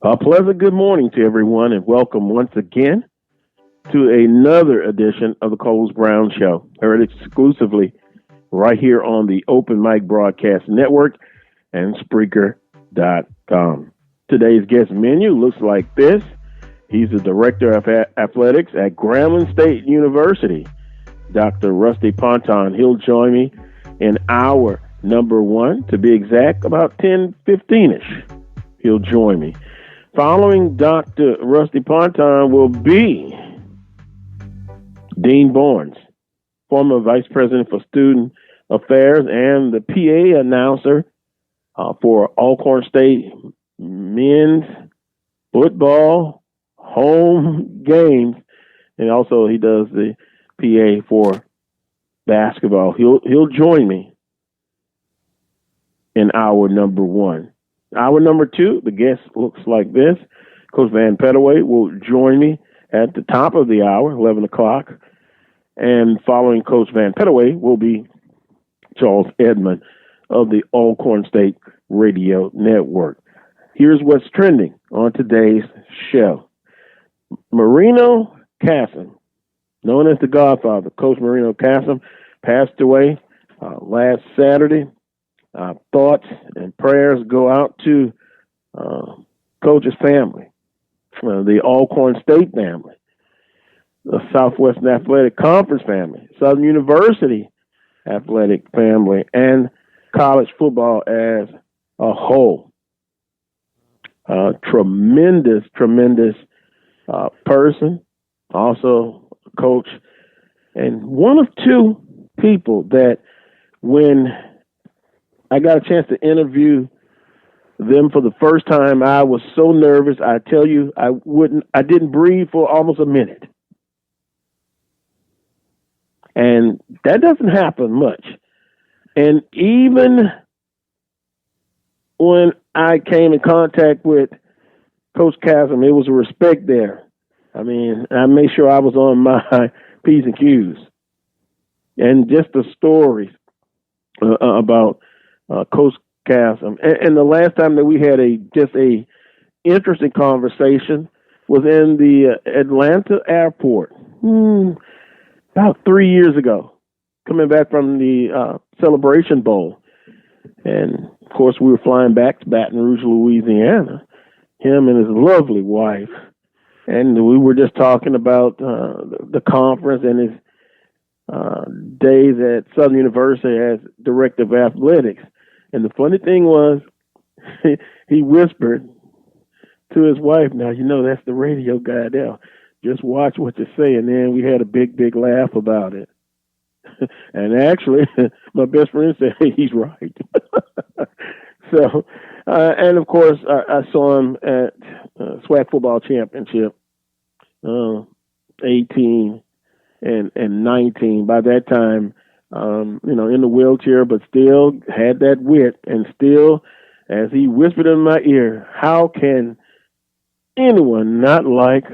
A pleasant good morning to everyone, and welcome once again to another edition of the Coles Brown Show, heard exclusively right here on the Open Mic Broadcast Network and Spreaker.com. Today's guest menu looks like this. He's the Director of Athletics at Grambling State University, Dr. Rusty Ponton. He'll join me in hour number one, to be exact, about 10:15-ish. He'll join me. Following Dr. Rusty Ponton will be Dean Barnes, former Vice President for Student Affairs and the PA announcer for Alcorn State men's football home games, and also he does the PA for basketball. He'll join me in hour number one. Hour number two, the guest looks like this. Coach Van Pettaway will join me at the top of the hour, 11 o'clock. And following Coach Van Pettaway will be Charles Edmond of the Alcorn State Radio Network. Here's what's trending on today's show. Marino Casson, known as the Godfather, Coach Marino Casson, passed away last Saturday. Thoughts and prayers go out to Coach's family, the Alcorn State family, the Southwestern Athletic Conference family, Southern University Athletic family, and college football as a whole. Tremendous person, also a coach, and one of two people that when I got a chance to interview them for the first time, I was so nervous. I tell you, I didn't breathe for almost a minute. And that doesn't happen much. And even when I came in contact with Coach Chasm, it was a respect there. I mean, I made sure I was on my P's and Q's. And just the stories about Coach Chasm. And the last time that we had a interesting conversation was in the Atlanta airport about 3 years ago, coming back from the Celebration Bowl. And, of course, we were flying back to Baton Rouge, Louisiana, him and his lovely wife. And we were just talking about the conference and his days at Southern University as Director of Athletics. And the funny thing was, he whispered to his wife, now, that's the radio guy there. Just watch what you say. And then we had a big laugh about it. And actually, my best friend said, hey, he's right. So, and of course, I saw him at SWAC Football Championship, 18 and 19. By that time, in the wheelchair, but still had that wit, and still, as he whispered in my ear, how can anyone not like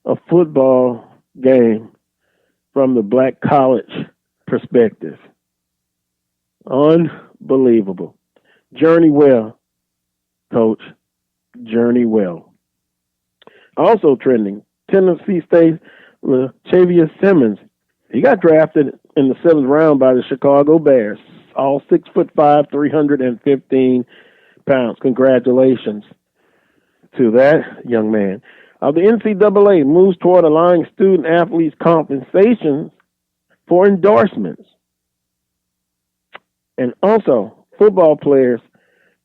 a football game from the black college perspective? Unbelievable. Journey well, Coach. Journey well. Also trending, Tennessee State, Chavius Simmons. He got drafted in the 7th round by the Chicago Bears, all 6'5", 315 pounds. Congratulations to that young man. The NCAA moves toward allowing student athletes compensations for endorsements. And also, football players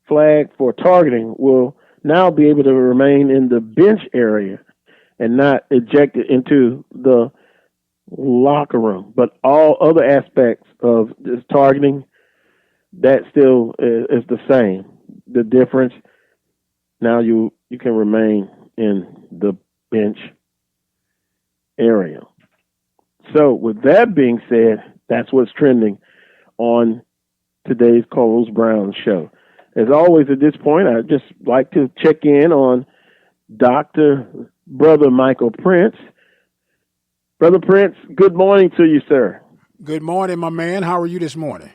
flagged for targeting will now be able to remain in the bench area and not ejected into the locker room. But all other aspects of this targeting, that still is the same. The difference, now you can remain in the bench area. So with that being said, that's what's trending on today's Coles Brown Show. As always, at this point, I'd just like to check in on Brother Michael Prince. Brother Prince, good morning to you, sir. Good morning, my man. How are you this morning?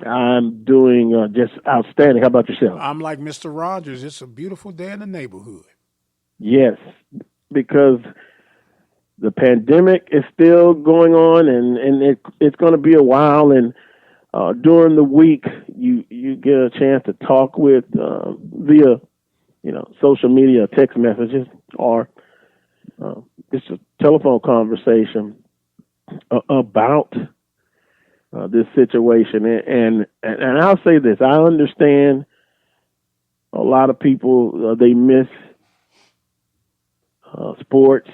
I'm doing just outstanding. How about yourself? I'm like Mr. Rogers. It's a beautiful day in the neighborhood. Yes, because the pandemic is still going on, and it's going to be a while. And during the week, you get a chance to talk with via social media, text messages, or just a telephone conversation about this situation. And I'll say this: I understand a lot of people they miss sports,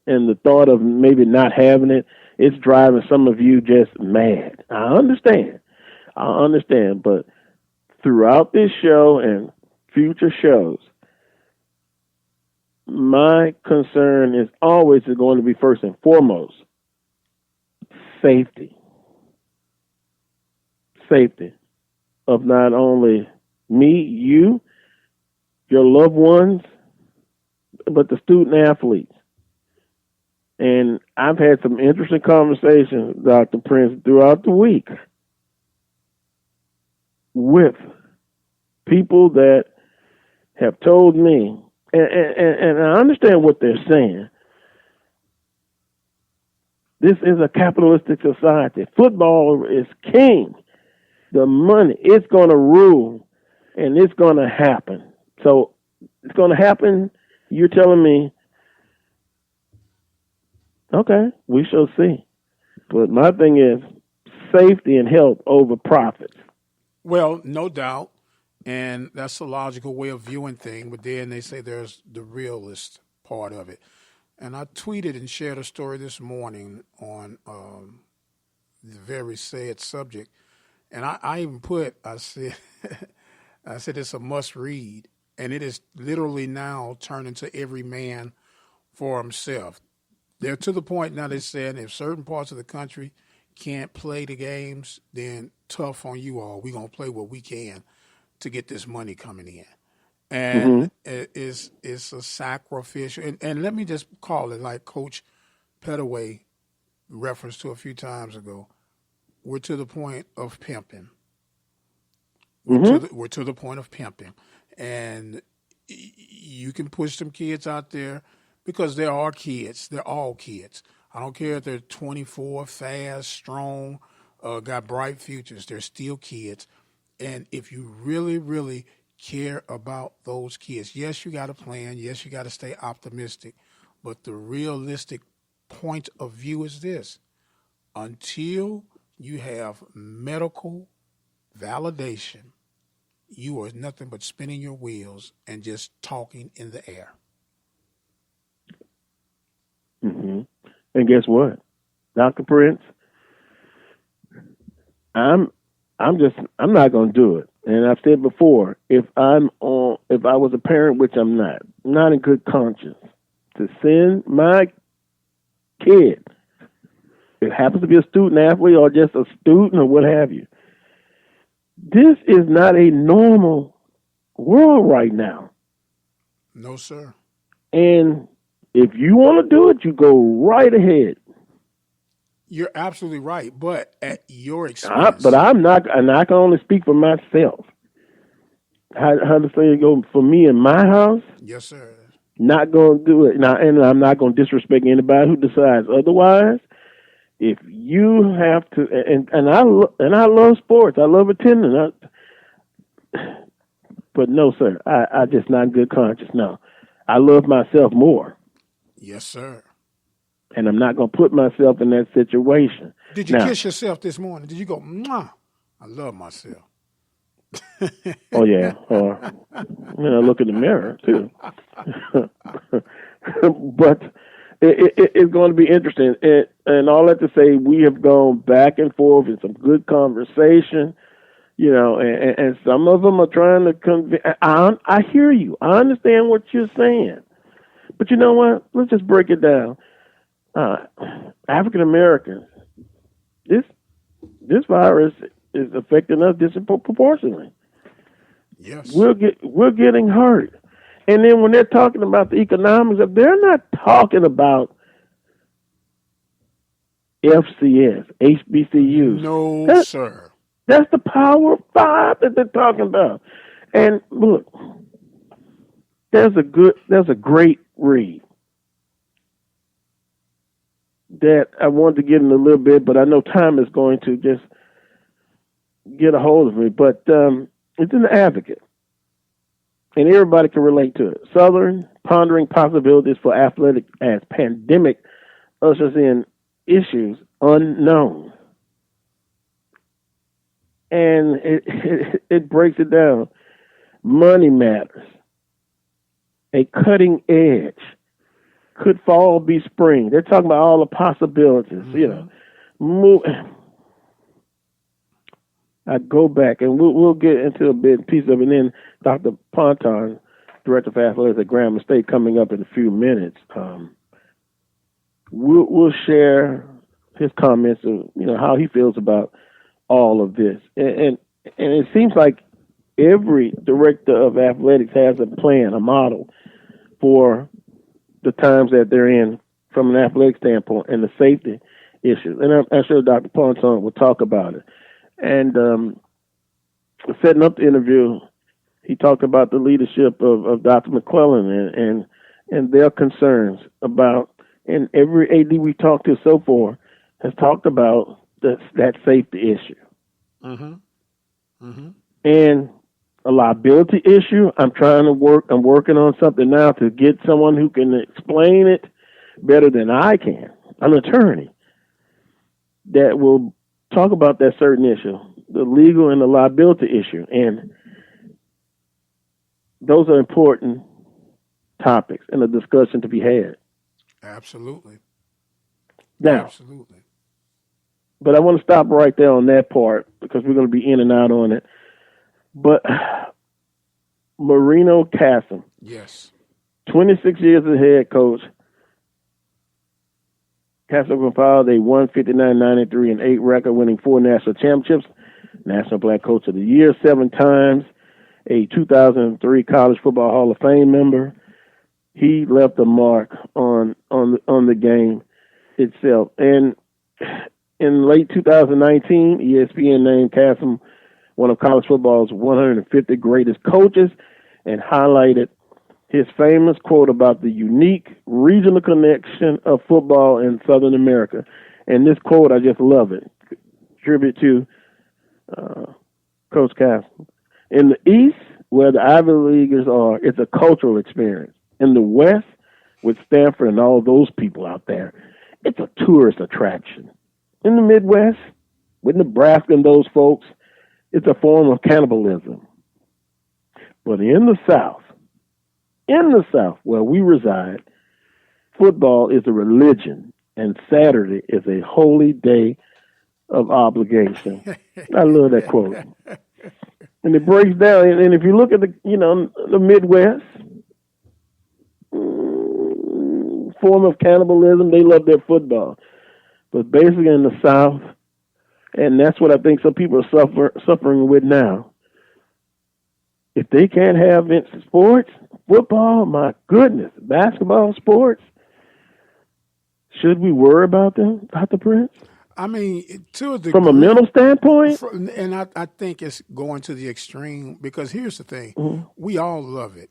and the thought of maybe not having it's driving some of you just mad. I understand, but throughout this show and future shows, my concern is always going to be first and foremost safety of not only me, you, your loved ones, but the student athletes. And I've had some interesting conversations, Dr. Prince, throughout the week with people that have told me, and I understand what they're saying. This is a capitalistic society. Football is king. The money, it's going to rule, and it's going to happen. So it's going to happen. You're telling me, okay, we shall see. But my thing is safety and health over profits. Well, no doubt. And that's a logical way of viewing things. But then they say there's the realist part of it. And I tweeted and shared a story this morning on the very sad subject. And I even I said, I said it's a must read. And it is literally now turning to every man for himself. They're to the point now they're saying if certain parts of the country can't play the games, then tough on you all. We're going to play what we can to get this money coming in. And it's a sacrificial. And let me just call it like Coach Pettaway referenced to a few times ago. We're to the point of pimping. We're to the point of pimping. And you can push some kids out there because there are kids. They're all kids. I don't care if they're 24, fast, strong, got bright futures. They're still kids. And if you really, really care about those kids, yes, you got a plan. Yes, you got to stay optimistic. But the realistic point of view is this. Until you have medical validation, you are nothing but spinning your wheels and just talking in the air. Mm-hmm. And guess what, Dr. Prince? I'm not going to do it. And I've said before, if I was a parent, which I'm not in good conscience, to send my kid, it happens to be a student athlete or just a student or what have you. This is not a normal world right now. No, sir. And if you want to do it, you go right ahead. You're absolutely right, but at your expense. But I'm not, and I can only speak for myself. How to say it go for me in my house? Yes, sir. Not going to do it. Now, and I'm not going to disrespect anybody who decides otherwise. If you have to, and I love sports. I love attending. But no, sir. I just not in good conscience. No, I love myself more. Yes, sir. And I'm not going to put myself in that situation. Did you kiss yourself this morning? Did you go, mwah, I love myself? Oh, yeah. I look in the mirror, too. But it's going to be interesting. And all that to say, we have gone back and forth in some good conversation, and some of them are trying to convince. I hear you. I understand what you're saying. But you know what? Let's just break it down. African Americans, this virus is affecting us disproportionately. Yes, we're getting hurt, and then when they're talking about the economics of, they're not talking about FCS, HBCUs. No, sir. That's the power of five that they're talking about. And look, there's a great read that I wanted to get in a little bit, but I know time is going to just get a hold of me. But it's in the Advocate, and everybody can relate to it. Southern pondering possibilities for athletics as pandemic ushers in issues unknown. And it breaks it down. Money matters. A cutting edge. Could fall be spring? They're talking about all the possibilities. I go back, and we'll get into a piece of it. And then Dr. Ponton, Director of Athletics at Grambling State, coming up in a few minutes. We'll share his comments of how he feels about all of this, and it seems like every director of athletics has a plan, a model for the times that they're in from an athletic standpoint and the safety issues. And I'm sure Dr. Ponton will talk about it. And setting up the interview, he talked about the leadership of Dr. McClellan and their concerns about, and every AD we talked to so far has talked about that safety issue. Mm-hmm. Mm-hmm. And a liability issue. I'm working on something now to get someone who can explain it better than I can, an attorney, that will talk about that certain issue, the legal and the liability issue. And those are important topics and a discussion to be had. Absolutely. Now, absolutely. But I want to stop right there on that part because we're going to be in and out on it. But Marino Casem, yes, 26 years as head coach. Casem compiled a 159-93-8 record, winning 4 national championships, National Black Coach of the Year 7 times, a 2003 College Football Hall of Fame member. He left a mark on the game itself. And in late 2019, ESPN named Casem one of college football's 150 greatest coaches and highlighted his famous quote about the unique regional connection of football in Southern America. And this quote, I just love it. Tribute to Coach Casem. In the East, where the Ivy Leaguers are, it's a cultural experience. In the West, with Stanford and all those people out there, it's a tourist attraction. In the Midwest, with Nebraska and those folks, it's a form of cannibalism. But in the South, where we reside, football is a religion, and Saturday is a holy day of obligation. I love that quote. And it breaks down, and if you look at the Midwest, form of cannibalism, they love their football. But basically in the South, and that's what I think some people are suffering with now. If they can't have sports, football, my goodness, basketball, sports, should we worry about them, Dr. Prince? I mean, to a degree, from a mental standpoint? And I think it's going to the extreme because here's the thing. Mm-hmm. We all love it.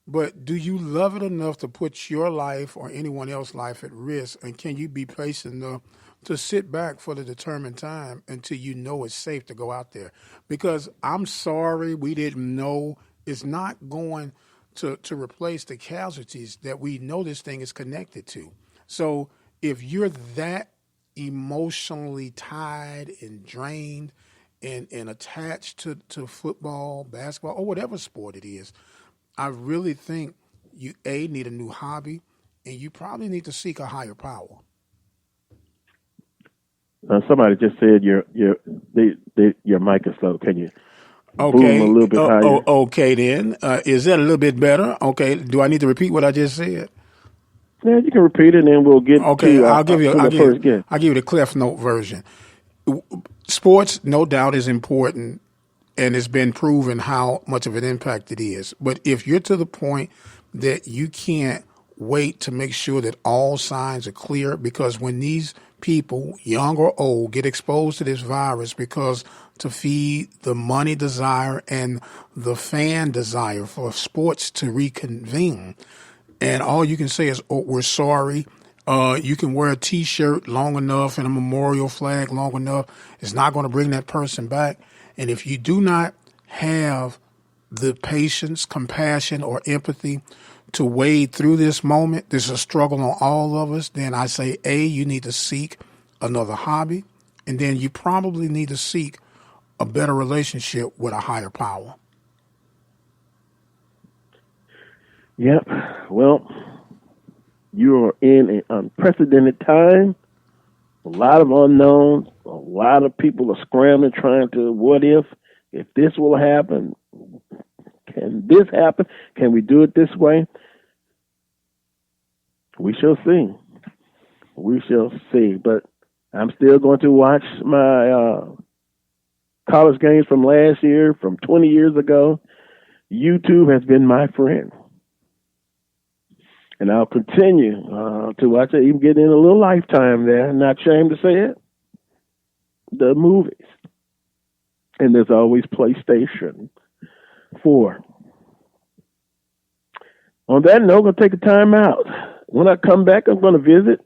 But do you love it enough to put your life or anyone else's life at risk? And can you be patient enough to sit back for the determined time until you know it's safe to go out there? Because I'm sorry we didn't know. It's not going to replace the casualties that we know this thing is connected to. So if you're that emotionally tied and drained and attached to football, basketball, or whatever sport it is, I really think you, need a new hobby, and you probably need to seek a higher power. Somebody just said your mic is low. Can you boom a little bit higher? Okay, then. Is that a little bit better? Okay. Do I need to repeat what I just said? Yeah, you can repeat it, and then we'll get to I'll give you the Cliff Note version. Sports, no doubt, is important, and it's been proven how much of an impact it is. But if you're to the point that you can't wait to make sure that all signs are clear, because when these people, young or old, get exposed to this virus because to feed the money desire and the fan desire for sports to reconvene. And all you can say is, oh, we're sorry. You can wear a T-shirt long enough and a memorial flag long enough. It's not going to bring that person back. And if you do not have the patience, compassion, or empathy to wade through this moment, this is a struggle on all of us, then I say, A, you need to seek another hobby, and then you probably need to seek a better relationship with a higher power. Yep. Well, you're in an unprecedented time. A lot of unknowns. A lot of people are scrambling, trying to, what if this will happen? Can this happen? Can we do it this way? We shall see. We shall see. But I'm still going to watch my college games from last year, from 20 years ago. YouTube has been my friend. And I'll continue to watch it, even get in a little Lifetime there. Not ashamed to say it. The movies. And there's always PlayStation 4. On that note, I'm going to take a time out. When I come back, I'm going to visit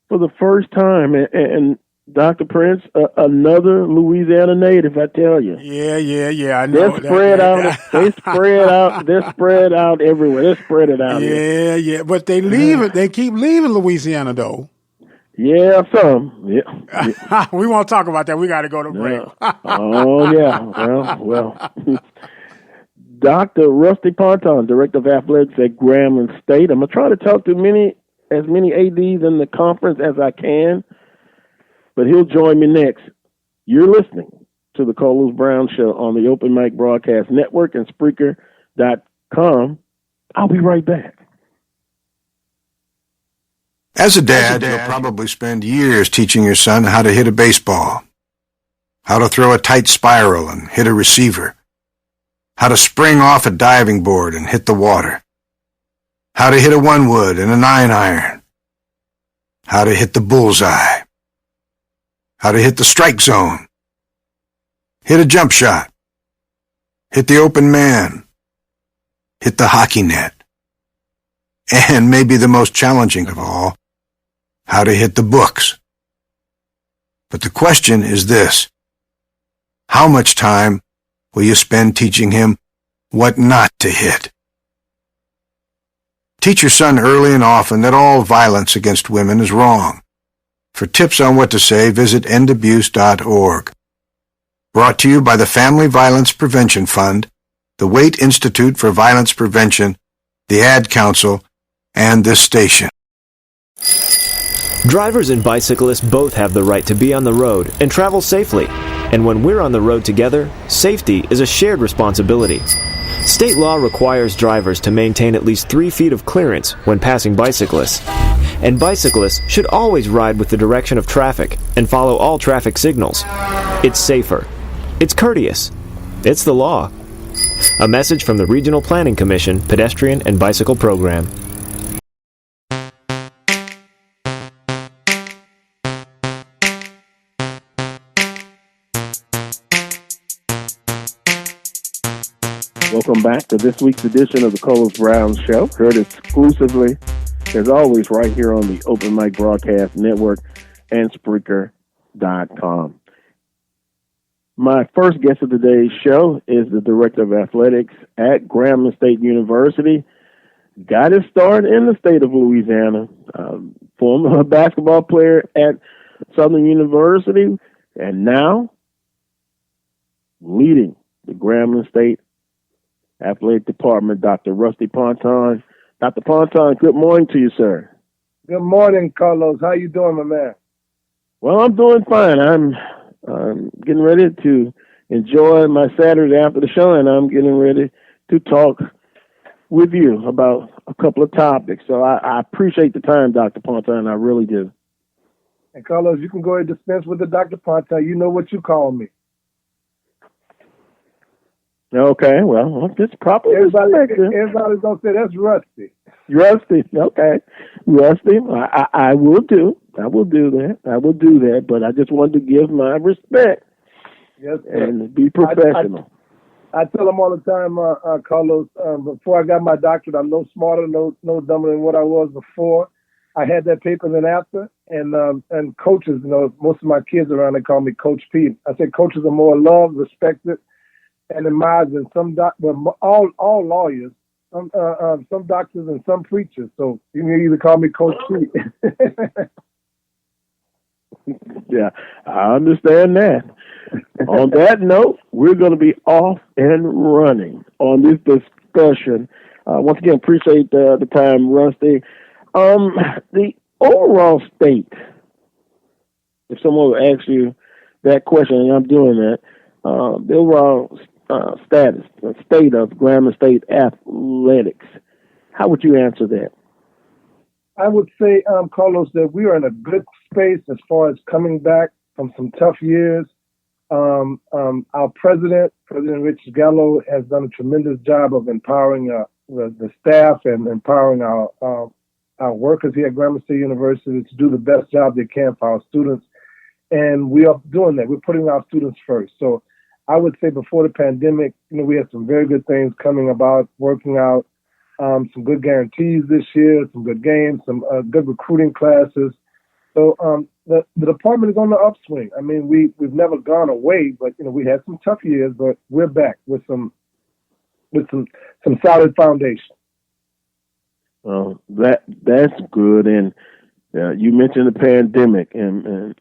for the first time. And Dr. Prince, another Louisiana native, I tell you. Yeah. I know. They're spread out. They're spread out everywhere. They're spread it out. Yeah. But they leave it. They keep leaving Louisiana, though. Yeah, some. Yeah. We won't talk about that. We got to go to break. Oh, yeah. Well. Dr. Rusty Ponton, Director of Athletics at Grambling State. I'm going to try to talk to as many ADs in the conference as I can, but he'll join me next. You're listening to the Carlos Brown Show on the Open Mic Broadcast Network and Spreaker.com. I'll be right back. As a dad, you'll probably spend years teaching your son how to hit a baseball, how to throw a tight spiral and hit a receiver, how to spring off a diving board and hit the water, how to hit a 1-wood and a 9-iron, how to hit the bullseye, how to hit the strike zone, hit a jump shot, hit the open man, hit the hockey net, and maybe the most challenging of all, how to hit the books. But the question is this: how much time will you spend teaching him what not to hit? Teach your son early and often that all violence against women is wrong. For tips on what to say, visit endabuse.org. Brought to you by the Family Violence Prevention Fund, the Waite Institute for Violence Prevention, the Ad Council, and this station. Drivers and bicyclists both have the right to be on the road and travel safely. And when we're on the road together, safety is a shared responsibility. State law requires drivers to maintain at least 3 feet of clearance when passing bicyclists. And bicyclists should always ride with the direction of traffic and follow all traffic signals. It's safer. It's courteous. It's the law. A message from the Regional Planning Commission Pedestrian and Bicycle Program. Welcome back to this week's edition of the Carlos Brown Show, heard exclusively, as always, right here on the Open Mic Broadcast Network and Spreaker.com. My first guest of today's show is the Director of Athletics at Grambling State University. Got his start in the state of Louisiana, former basketball player at Southern University, and now leading the Grambling State Athletic Department, Dr. Rusty Ponton. Dr. Ponton, good morning to you, sir. Good morning, Carlos. How you doing, my man? Well, I'm doing fine. I'm getting ready to enjoy my Saturday after the show, and I'm getting ready to talk with you about a couple of topics. So I appreciate the time, Dr. Ponton. I really do. And Carlos, you can go ahead and dispense with the Dr. Ponton. You know what you call me. Okay, well, it's properly everybody's going to say that's Rusty. Rusty, okay. Rusty, I will do. I will do that. I will do that. But I just wanted to give my respect and be professional. I tell them all the time, Carlos, before I got my doctorate, I'm no smarter, no dumber than what I was before. I had that paper then after, and coaches, most of my kids around, they call me Coach P. I say coaches are more loved, respected, and admired than all lawyers, some doctors and some preachers. So you can either call me Coach P. Yeah, I understand that. On that note, we're going to be off and running on this discussion. Once again, appreciate the time, Rusty. The overall state, if someone would ask you that question, and I'm doing that, the overall status, the state of Grambling State athletics, how would you answer that? I would say, Carlos, that we are in a good space as far as coming back from some tough years. Our president Richard Gallo, has done a tremendous job of empowering the staff and empowering our workers here at Grambling State University to do the best job they can for our students. And we are doing that. We're putting our students first. So I would say before the pandemic, we had some very good things coming about, working out, some good guarantees this year, some good games, some good recruiting classes. So the department is on the upswing. I mean, we've never gone away, but we had some tough years, but we're back with some solid foundation. Well, that's good. And you mentioned the pandemic, and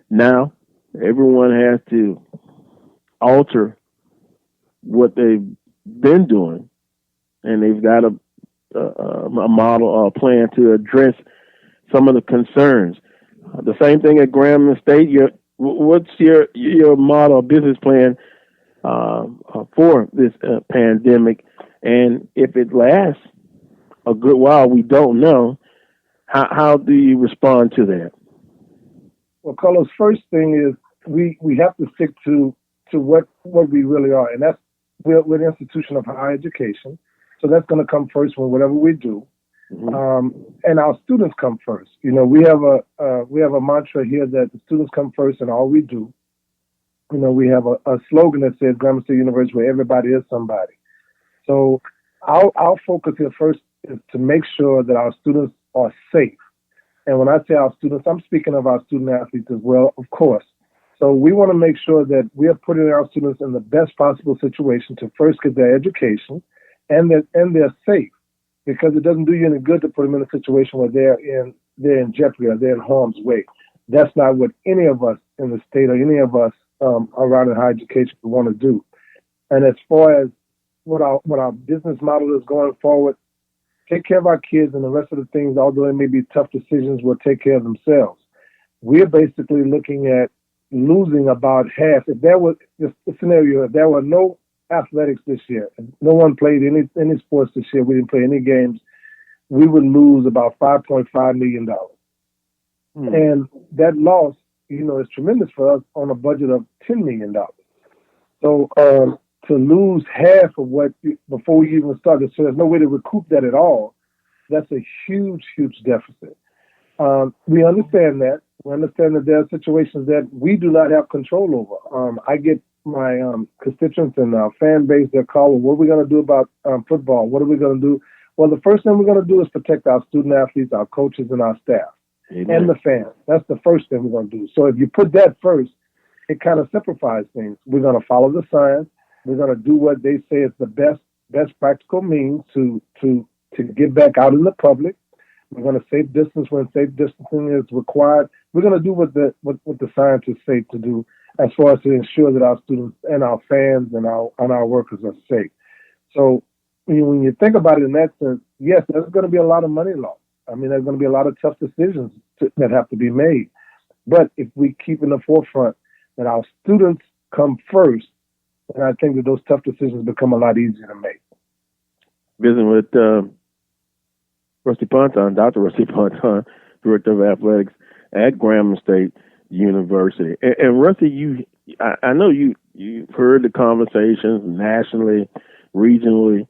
now everyone has to alter what they've been doing, and they've got a model or a plan to address some of the concerns. The same thing at Grambling State. What's your model, business plan for this pandemic? And if it lasts a good while, we don't know. How do you respond to that? Well, Carlos, first thing is we have to stick to what we really are, and that's we're an institution of higher education. So that's going to come first with whatever we do. Mm-hmm. And our students come first. We have a mantra here that the students come first in all we do. We have a slogan that says Grambling State University, where everybody is somebody. So our focus here first is to make sure that our students are safe. And when I say our students, I'm speaking of our student athletes as well, of course. So we want to make sure that we are putting our students in the best possible situation to first get their education, and they're safe, because it doesn't do you any good to put them in a situation where they're in jeopardy or they're in harm's way. That's not what any of us in the state or any of us around in higher education want to do. And as far as what our business model is going forward, take care of our kids, and the rest of the things, although it may be tough decisions, will take care of themselves. We're basically looking at losing about half. If there was just a scenario, if there were no athletics this year, if no one played any sports this year, we didn't play any games, we would lose about $5.5 million. And that loss, is tremendous for us on a budget of $10 million. So to lose half of what before we even started, so there's no way to recoup that at all. That's a huge, huge deficit. We understand that. We understand that there are situations that we do not have control over. I get my constituents and our fan base, they're calling, what are we going to do about football? What are we going to do? Well, the first thing we're going to do is protect our student athletes, our coaches, and our staff. Amen. And the fans. That's the first thing we're going to do. So if you put that first, it kind of simplifies things. We're going to follow the science. We're going to do what they say is the best practical means to get back out in the public. We're going to safe distance when safe distancing is required. We're going to do what the scientists say to do, as far as to ensure that our students and our fans and our workers are safe. So when you think about it in that sense, yes, there's going to be a lot of money lost. I mean, there's going to be a lot of tough decisions that have to be made. But if we keep in the forefront that our students come first, then I think that those tough decisions become a lot easier to make. Visiting with Rusty Ponton, Dr. Rusty Ponton, Director of Athletics at Grambling State University. And Rusty, I know you've heard the conversations nationally, regionally,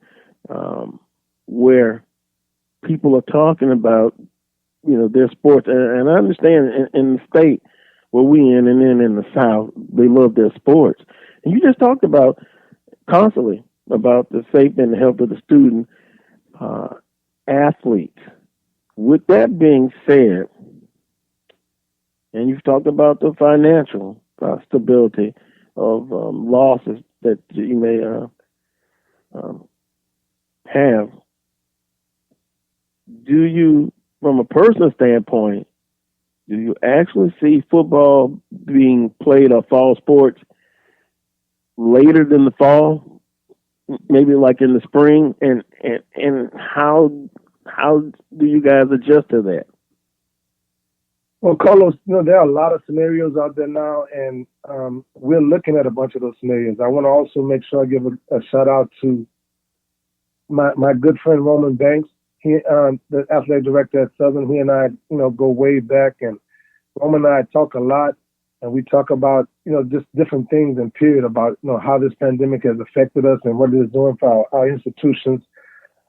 where people are talking about their sports. And I understand in the state where we in and then in the South, they love their sports. And you just talked about constantly about the safety and the health of the student athletes. With that being said, and you've talked about the financial stability of losses that you may have, do you, from a personal standpoint, do you actually see football being played or fall sports later than the fall, maybe like in the spring? And how do you guys adjust to that? Well, Carlos, there are a lot of scenarios out there now, and we're looking at a bunch of those scenarios. I want to also make sure I give a shout out to my good friend Roman Banks. He, the athletic director at Southern. He and I, go way back, and Roman and I talk a lot, and we talk about, just different things and period about, how this pandemic has affected us and what it is doing for our institutions.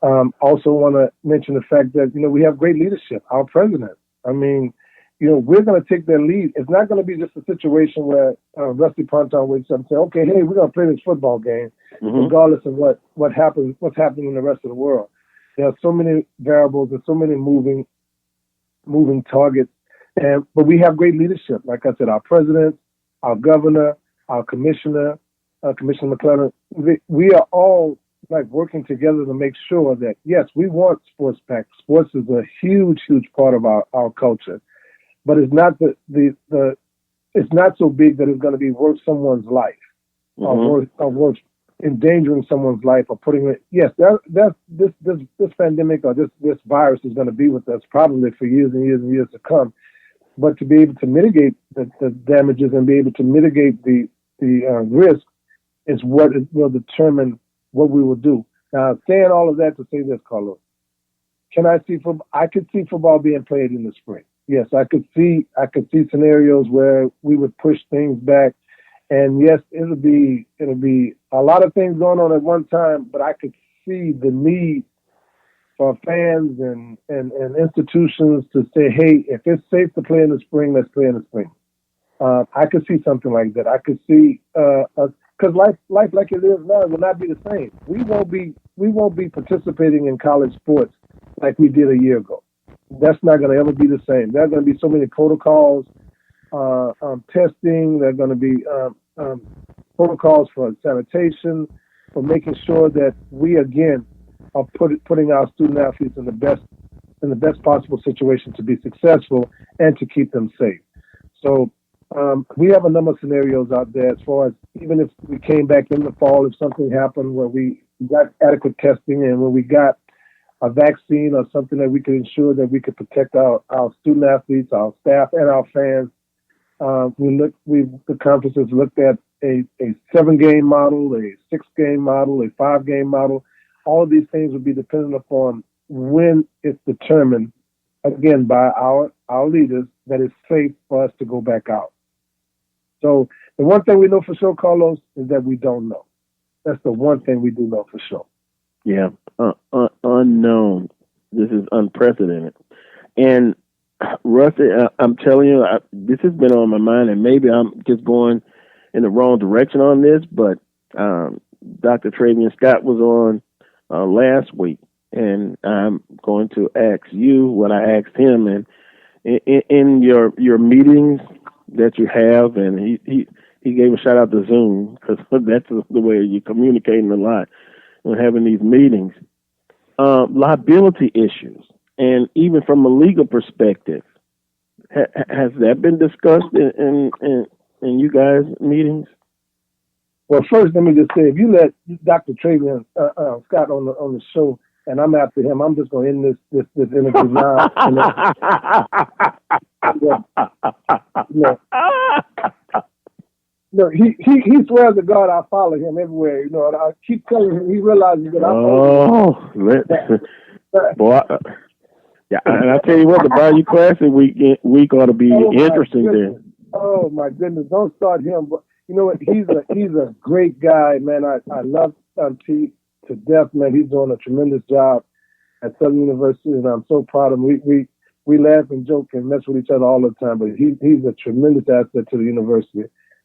Also want to mention the fact that, we have great leadership. Our president, I mean, we're going to take their lead. It's not going to be just a situation where Rusty Ponton wakes up and says, okay, hey, we're going to play this football game, regardless of what's happening in the rest of the world. There are so many variables and so many moving targets. But we have great leadership. Like I said, our president, our governor, our commissioner, Commissioner McClellan, we are all working together to make sure that, yes, we want sports back. Sports is a huge, huge part of our culture. But it's not it's not so big that it's going to be worth someone's life or worth endangering someone's life or putting it. Yes, this pandemic or this virus is going to be with us probably for years and years and years to come. But to be able to mitigate the damages and be able to mitigate the risk is what will determine what we will do. Now, saying all of that to say this, Carlos, I could see football being played in the spring. Yes, I could see scenarios where we would push things back, and yes, it'll be a lot of things going on at one time. But I could see the need for fans and institutions to say, hey, if it's safe to play in the spring, let's play in the spring. I could see something like that. I could see because life like it is now will not be the same. We won't be participating in college sports like we did a year ago. That's not going to ever be the same. There are going to be so many protocols, testing. There are going to be protocols for sanitation, for making sure that we again are putting our student athletes in the best possible situation to be successful and to keep them safe. So we have a number of scenarios out there as far as even if we came back in the fall, if something happened where we got adequate testing and when we got a vaccine or something that we could ensure that we could protect our student athletes, our staff, and our fans. The conference has looked at a 7-game model, a 6-game model, a 5-game model. All of these things would be dependent upon when it's determined, again, by our leaders, that it's safe for us to go back out. So the one thing we know for sure, Carlos, is that we don't know. That's the one thing we do know for sure. Yeah, unknown. This is unprecedented. And Rusty, I'm telling you, this has been on my mind, and maybe I'm just going in the wrong direction on this, but Dr. Travian Scott was on last week, and I'm going to ask you what I asked him. And in your meetings that you have, and he gave a shout out to Zoom, because that's the way you're communicating a lot and having these meetings. Liability issues, and even from a legal perspective, has that been discussed in you guys' meetings? Well, first, let me just say, if you let Dr. Travian Scott on the show, and I'm after him, I'm just going to end this interview now. No, he swears to God I follow him everywhere. And I keep telling him, he realizes that boy. Yeah, and I tell you what, the Bayou Classic week ought to be interesting there. Oh my goodness! Don't start him. But you know what? He's a great guy, man. I love Pete to death, man. He's doing a tremendous job at Southern University, and I'm so proud of him. we laugh and joke and mess with each other all the time, but he's a tremendous asset to the university.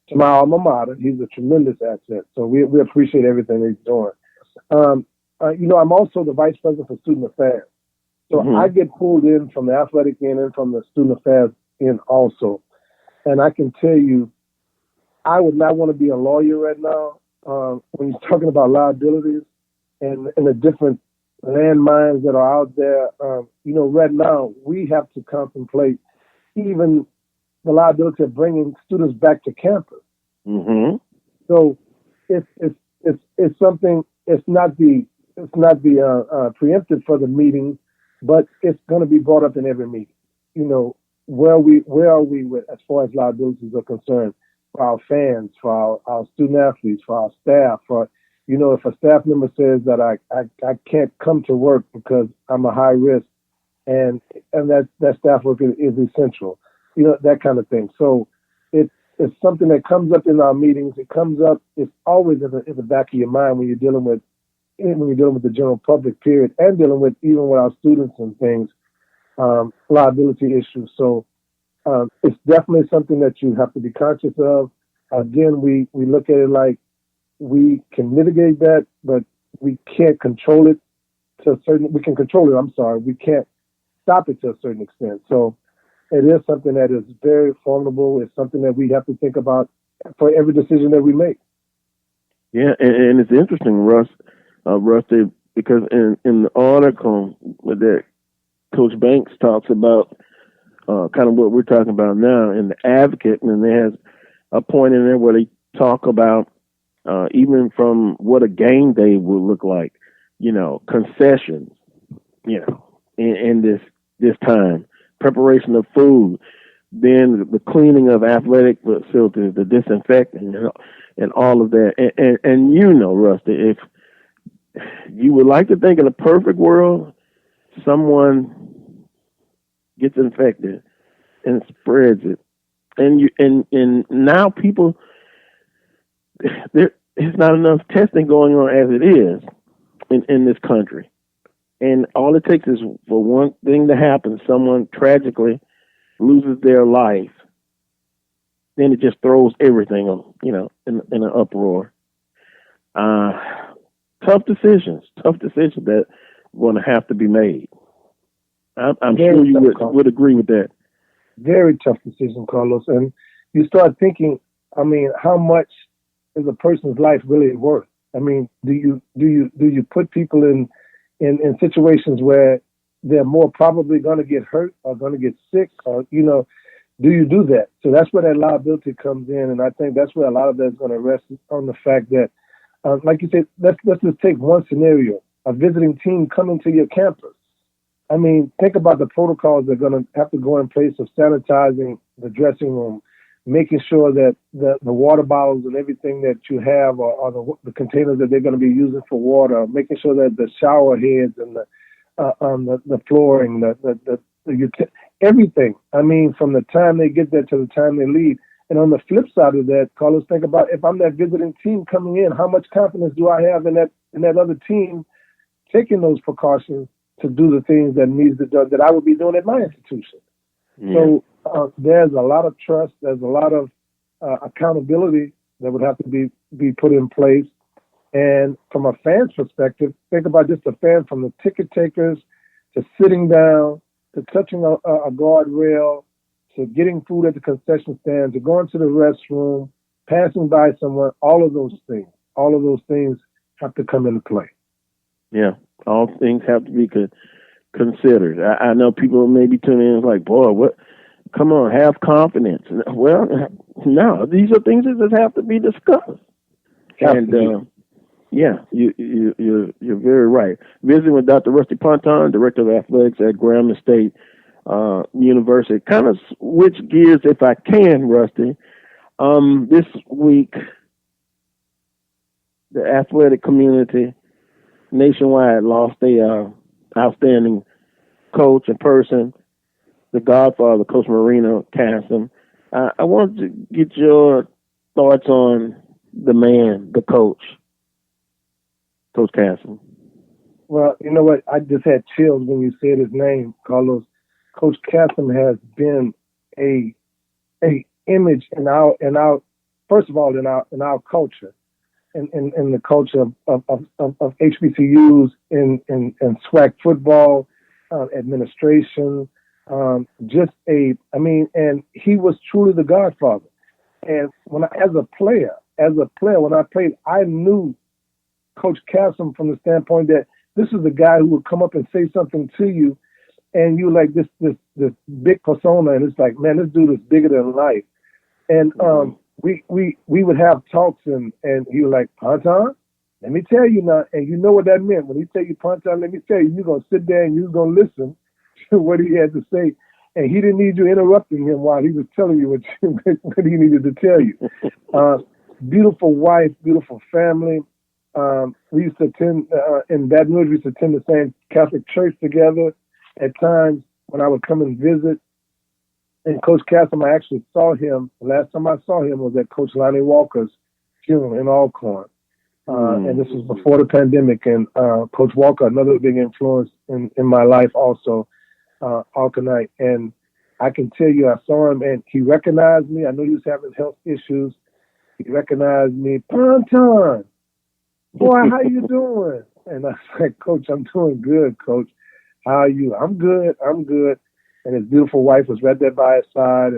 To my alma mater, he's a tremendous asset. So we appreciate everything he's doing. I'm also the vice president for student affairs. So I get pulled in from the athletic end and from the student affairs end also. And I can tell you, I would not want to be a lawyer right now when you're talking about liabilities and the different landmines that are out there. Right now we have to contemplate even the liability of bringing students back to campus. Mm-hmm. So it's something. It's not the preempted for the meeting, but it's going to be brought up in every meeting. Where are we with as far as liabilities are concerned for our fans, for our student athletes, for our staff, for if a staff member says that I can't come to work because I'm a high risk, and that staff work is essential, that kind of thing. So it's something that comes up in our meetings. It comes up. It's always in the back of your mind when you're dealing with the general public, period, and dealing with even with our students and things, liability issues. So it's definitely something that you have to be conscious of. Again, we look at it like we can mitigate that, but we can't control it to a certain. We can control it. I'm sorry, we can't stop it to a certain extent. So it is something that is very formidable. It's something that we have to think about for every decision that we make. Yeah, and it's interesting, Rusty, because in the article that Coach Banks talks about, kind of what we're talking about now in the Advocate, and they has a point in there where they talk about even from what a game day will look like, concessions, in this time, preparation of food, then the cleaning of athletic facilities, the disinfecting, and all of that. And Rusty, if you would like to think in a perfect world, someone gets infected and spreads it, and now people, there's not enough testing going on as it is in this country, and all it takes is for one thing to happen, someone tragically loses their life, then it just throws everything on, in an uproar. Tough decisions that going to have to be made. I'm sure you would agree with that. Very tough decision, Carlos. And you start thinking, how much is a person's life really worth? Do you put people in situations where they're more probably going to get hurt or going to get sick, or do you do that? So that's where that liability comes in, and I think that's where a lot of that is going to rest on the fact that, like you said, let's just take one scenario: a visiting team coming to your campus. Think about the protocols that are going to have to go in place of sanitizing the dressing room, making sure that the water bottles and everything that you have are the containers that they're going to be using for water, making sure that the shower heads and the flooring, everything. From the time they get there to the time they leave. And on the flip side of that, Carlos, think about if I'm that visiting team coming in, how much confidence do I have in that other team taking those precautions to do the things that needs to be done that I would be doing at my institution? Yeah. So there's a lot of trust. There's a lot of accountability that would have to be put in place. And from a fan's perspective, think about just a fan, from the ticket takers to sitting down to touching a guardrail to getting food at the concession stand to going to the restroom, passing by someone. All of those things have to come into play. Yeah, all things have to be considered. I know people may be tuning in like, boy, what? Come on, have confidence. Well, no, these are things that just have to be discussed. And yeah, you're very right. Visiting with Dr. Rusty Ponton, Director of Athletics at Grambling State University. Kind of switch gears if I can, Rusty. This week, the athletic community nationwide lost a outstanding coach and person, the godfather, Coach Marino Casson. I wanted to get your thoughts on the man, the coach, Coach Casson. Well, you know what? I just had chills when you said his name, Carlos. Coach Cassim has been a image in our first of all in our culture, in the culture of HBCUs, in SWAC football, administration, and he was truly the Godfather. And as a player, when I played, I knew Coach Cassim from the standpoint that this is the guy who would come up and say something to you, and you like this big persona, and it's like, man, this dude is bigger than life. And we would have talks, and he was like, Ponton, let me tell you now, and you know what that meant. When he tell you Ponton, let me tell you, you're gonna sit there and you're gonna listen to what he had to say. And he didn't need you interrupting him while he was telling you what he needed to tell you. Beautiful wife, beautiful family. We used to attend in Baton Rouge. We used to attend the same Catholic church together. At times when I would come and visit, and Coach Cassim, I actually saw him. The last time I saw him was at Coach Lonnie Walker's funeral in Alcorn, and this was before the pandemic. And Coach Walker, another big influence in my life, also Alcornite. And I can tell you, I saw him, and he recognized me. I knew he was having health issues. He recognized me, Ponton, boy, how you doing? And I was like, Coach, I'm doing good, Coach. How are you? I'm good. And his beautiful wife was right there by his side.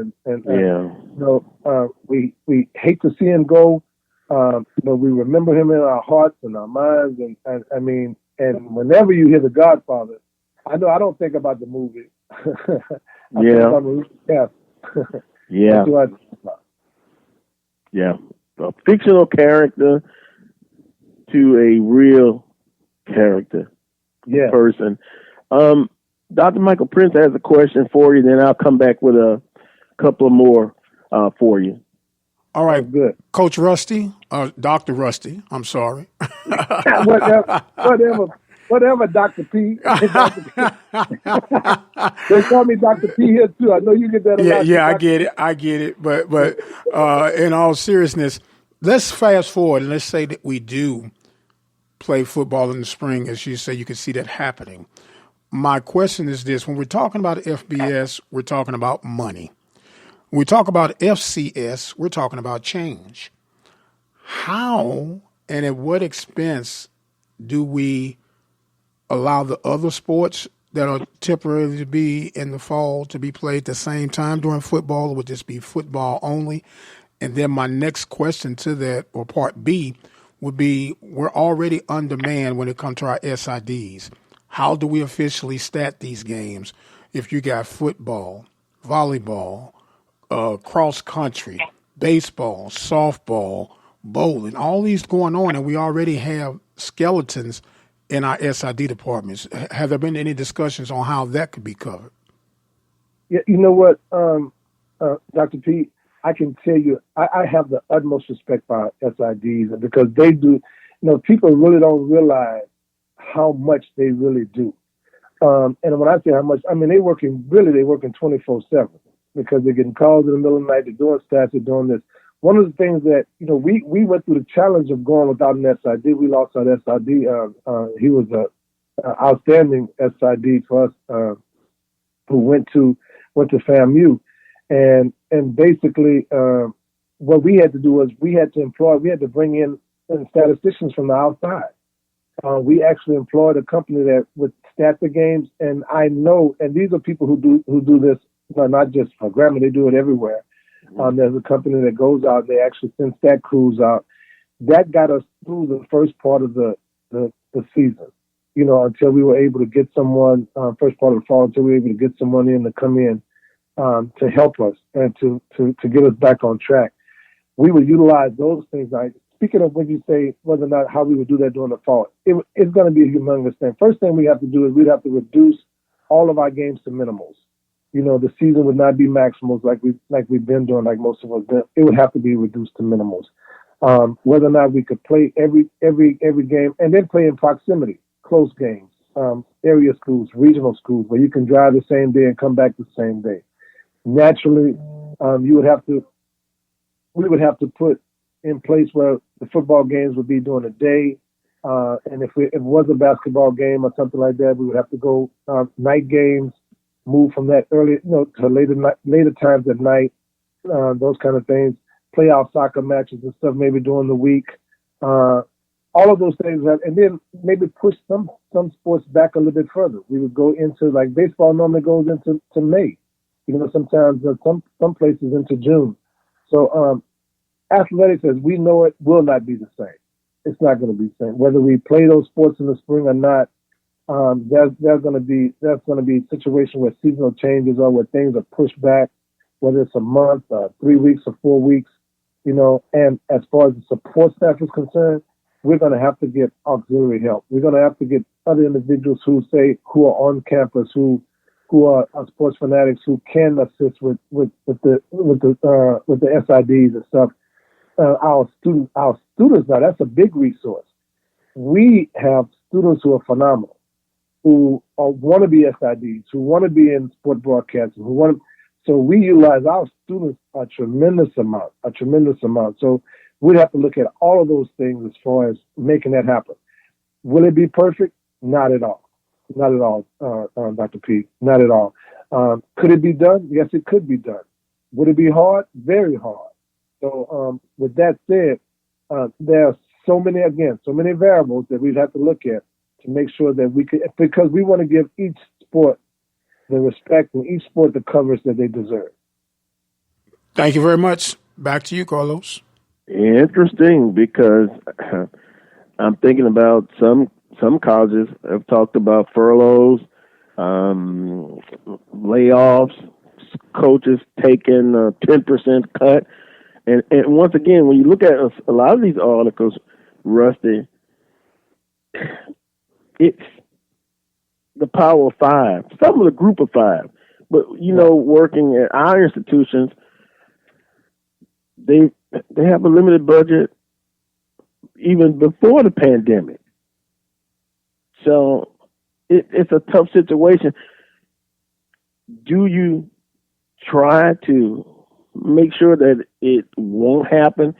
We hate to see him go, but we remember him in our hearts and our minds. And whenever you hear The Godfather, I don't think about the movie. I think about the movie. Yeah. Yeah. That's what I think about. Yeah. A fictional character to a real character person. Dr. Michael Prince has a question for you, then I'll come back with a couple of more for you. All right, good. Coach Rusty, Dr. Rusty, I'm sorry. Whatever, Dr. P. They call me Dr. P here too. I know you get that a lot. Yeah, I get it. But in all seriousness, let's fast forward and let's say that we do play football in the spring. As you say, you can see that happening. My question is this. When we're talking about FBS, we're talking about money. When we talk about FCS, we're talking about change. How and at what expense do we allow the other sports that are temporarily to be in the fall to be played at the same time during football, or would this be football only? And then my next question to that, or part B, would be, we're already undermanned when it comes to our SIDs. How do we officially stat these games if you got football, volleyball, cross country, baseball, softball, bowling, all these going on, and we already have skeletons in our SID departments? Have there been any discussions on how that could be covered? Yeah, you know what, Dr. P, I can tell you, I have the utmost respect for our SIDs, because they do, people really don't realize how much they really do. And when I say how much, I mean, they're working 24/7, because they're getting calls in the middle of the night, they're doing stats, they're doing this. One of the things that, we went through the challenge of going without an SID. We lost our SID. He was an outstanding SID for us, who went to FAMU. And basically, what we had to do was we had to bring in statisticians from the outside. We actually employed a company that would stat the games, and I know, and these are people who do this, not just for Grambling, they do it everywhere. There's a company that goes out, they actually send stat crews out. That got us through the first part of the season, until we were able to get someone, first part of the fall, until we were able to get someone in to come in to help us and to get us back on track. We would utilize those things. Speaking of when you say whether or not how we would do that during the fall, it's going to be a humongous thing. First thing we have to do is we'd have to reduce all of our games to minimals. The season would not be maximals like we've been doing, like most of us did. It would have to be reduced to minimals. Whether or not we could play every game, and then play in proximity, close games, area schools, regional schools, where you can drive the same day and come back the same day. Naturally, we would have to put in place where the football games would be during the day, and if it was a basketball game or something like that, we would have to go night games. move from that early, to later times at night, those kind of things. Play out soccer matches and stuff maybe during the week. All of those things, and then maybe push some sports back a little bit further. We would go into, like, baseball normally goes into May, sometimes some places into June. So athletics, as we know it, will not be the same. It's not going to be the same. Whether we play those sports in the spring or not, there's going to be a situation where seasonal changes or where things are pushed back, whether it's a month, 3 weeks, or 4 weeks. And as far as the support staff is concerned, we're going to have to get auxiliary help. We're going to have to get other individuals who are on campus, who are sports fanatics, who can assist with the SIDs and stuff. Our students now, that's a big resource. We have students who are phenomenal, who want to be SIDs, who want to be in sport broadcasting, so we utilize our students a tremendous amount. So we'd have to look at all of those things as far as making that happen. Will it be perfect? Not at all. Not at all, Dr. P. Not at all. Could it be done? Yes, it could be done. Would it be hard? Very hard. So with that said, there are so many variables that we'd have to look at to make sure that we could, because we want to give each sport the respect and each sport the coverage that they deserve. Thank you very much. Back to you, Carlos. Interesting, because I'm thinking about some colleges have talked about furloughs, layoffs, coaches taking a 10% cut. And once again, when you look at a lot of these articles, Rusty, it's the Power of Five, some of the Group of Five. But, working at our institutions, they have a limited budget even before the pandemic. So it's a tough situation. Do you try to make sure that it won't happen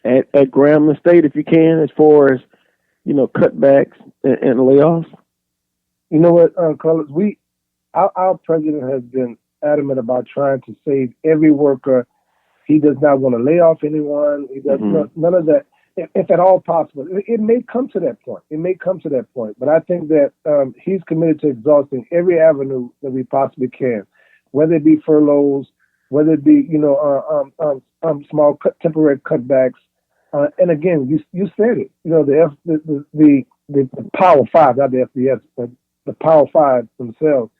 at Grambling State if you can, as far as, cutbacks and layoffs? You know what, Carlos? Our president has been adamant about trying to save every worker. He does not want to lay off anyone. He does none of that, if at all possible. It may come to that point. But I think that he's committed to exhausting every avenue that we possibly can, whether it be furloughs, whether it be small temporary cutbacks. And again, you said it. The Power Five, not the FBS, but the Power Five themselves,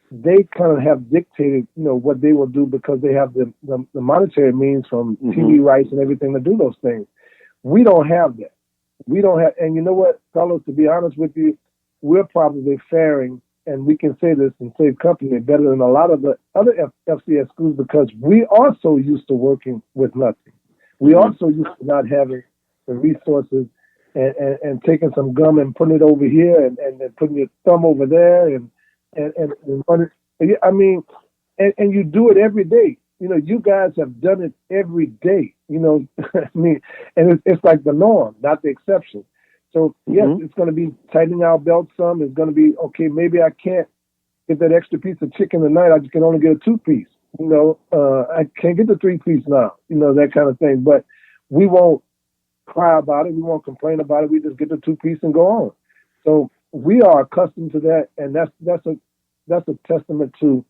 they kind of have dictated, what they will do, because they have the monetary means from TV rights and everything to do those things. We don't have that. And you know what, Carlos, to be honest with you, we're probably faring, and we can say this and save company, better than a lot of the other FCS schools, because we are so used to working with nothing. We also used to not having the resources and taking some gum and putting it over here and putting your thumb over there and running. I mean, and you do it every day. You guys have done it every day. I mean, and it's like the norm, not the exception. So yes, it's going to be tightening our belt some. It's going to be, okay, maybe I can't get that extra piece of chicken tonight. I can only get a 2-piece. I can't get the 3-piece now. That kind of thing. But we won't cry about it. We won't complain about it. We just get the 2-piece and go on. So we are accustomed to that, and that's a testament to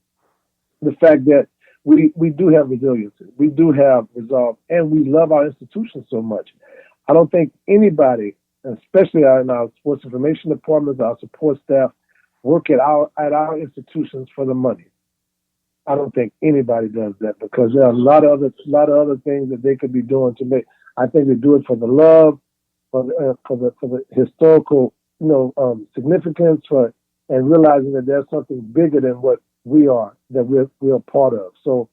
the fact that we do have resiliency. We do have resolve, and we love our institution so much. I don't think anybody, especially in our sports information departments, our support staff, work at our institutions for the money. I don't think anybody does that, because there are a lot of other things that they could be doing to make. I think they do it for the love, for the historical, significance, and realizing that there's something bigger than what we are, that we're part of. So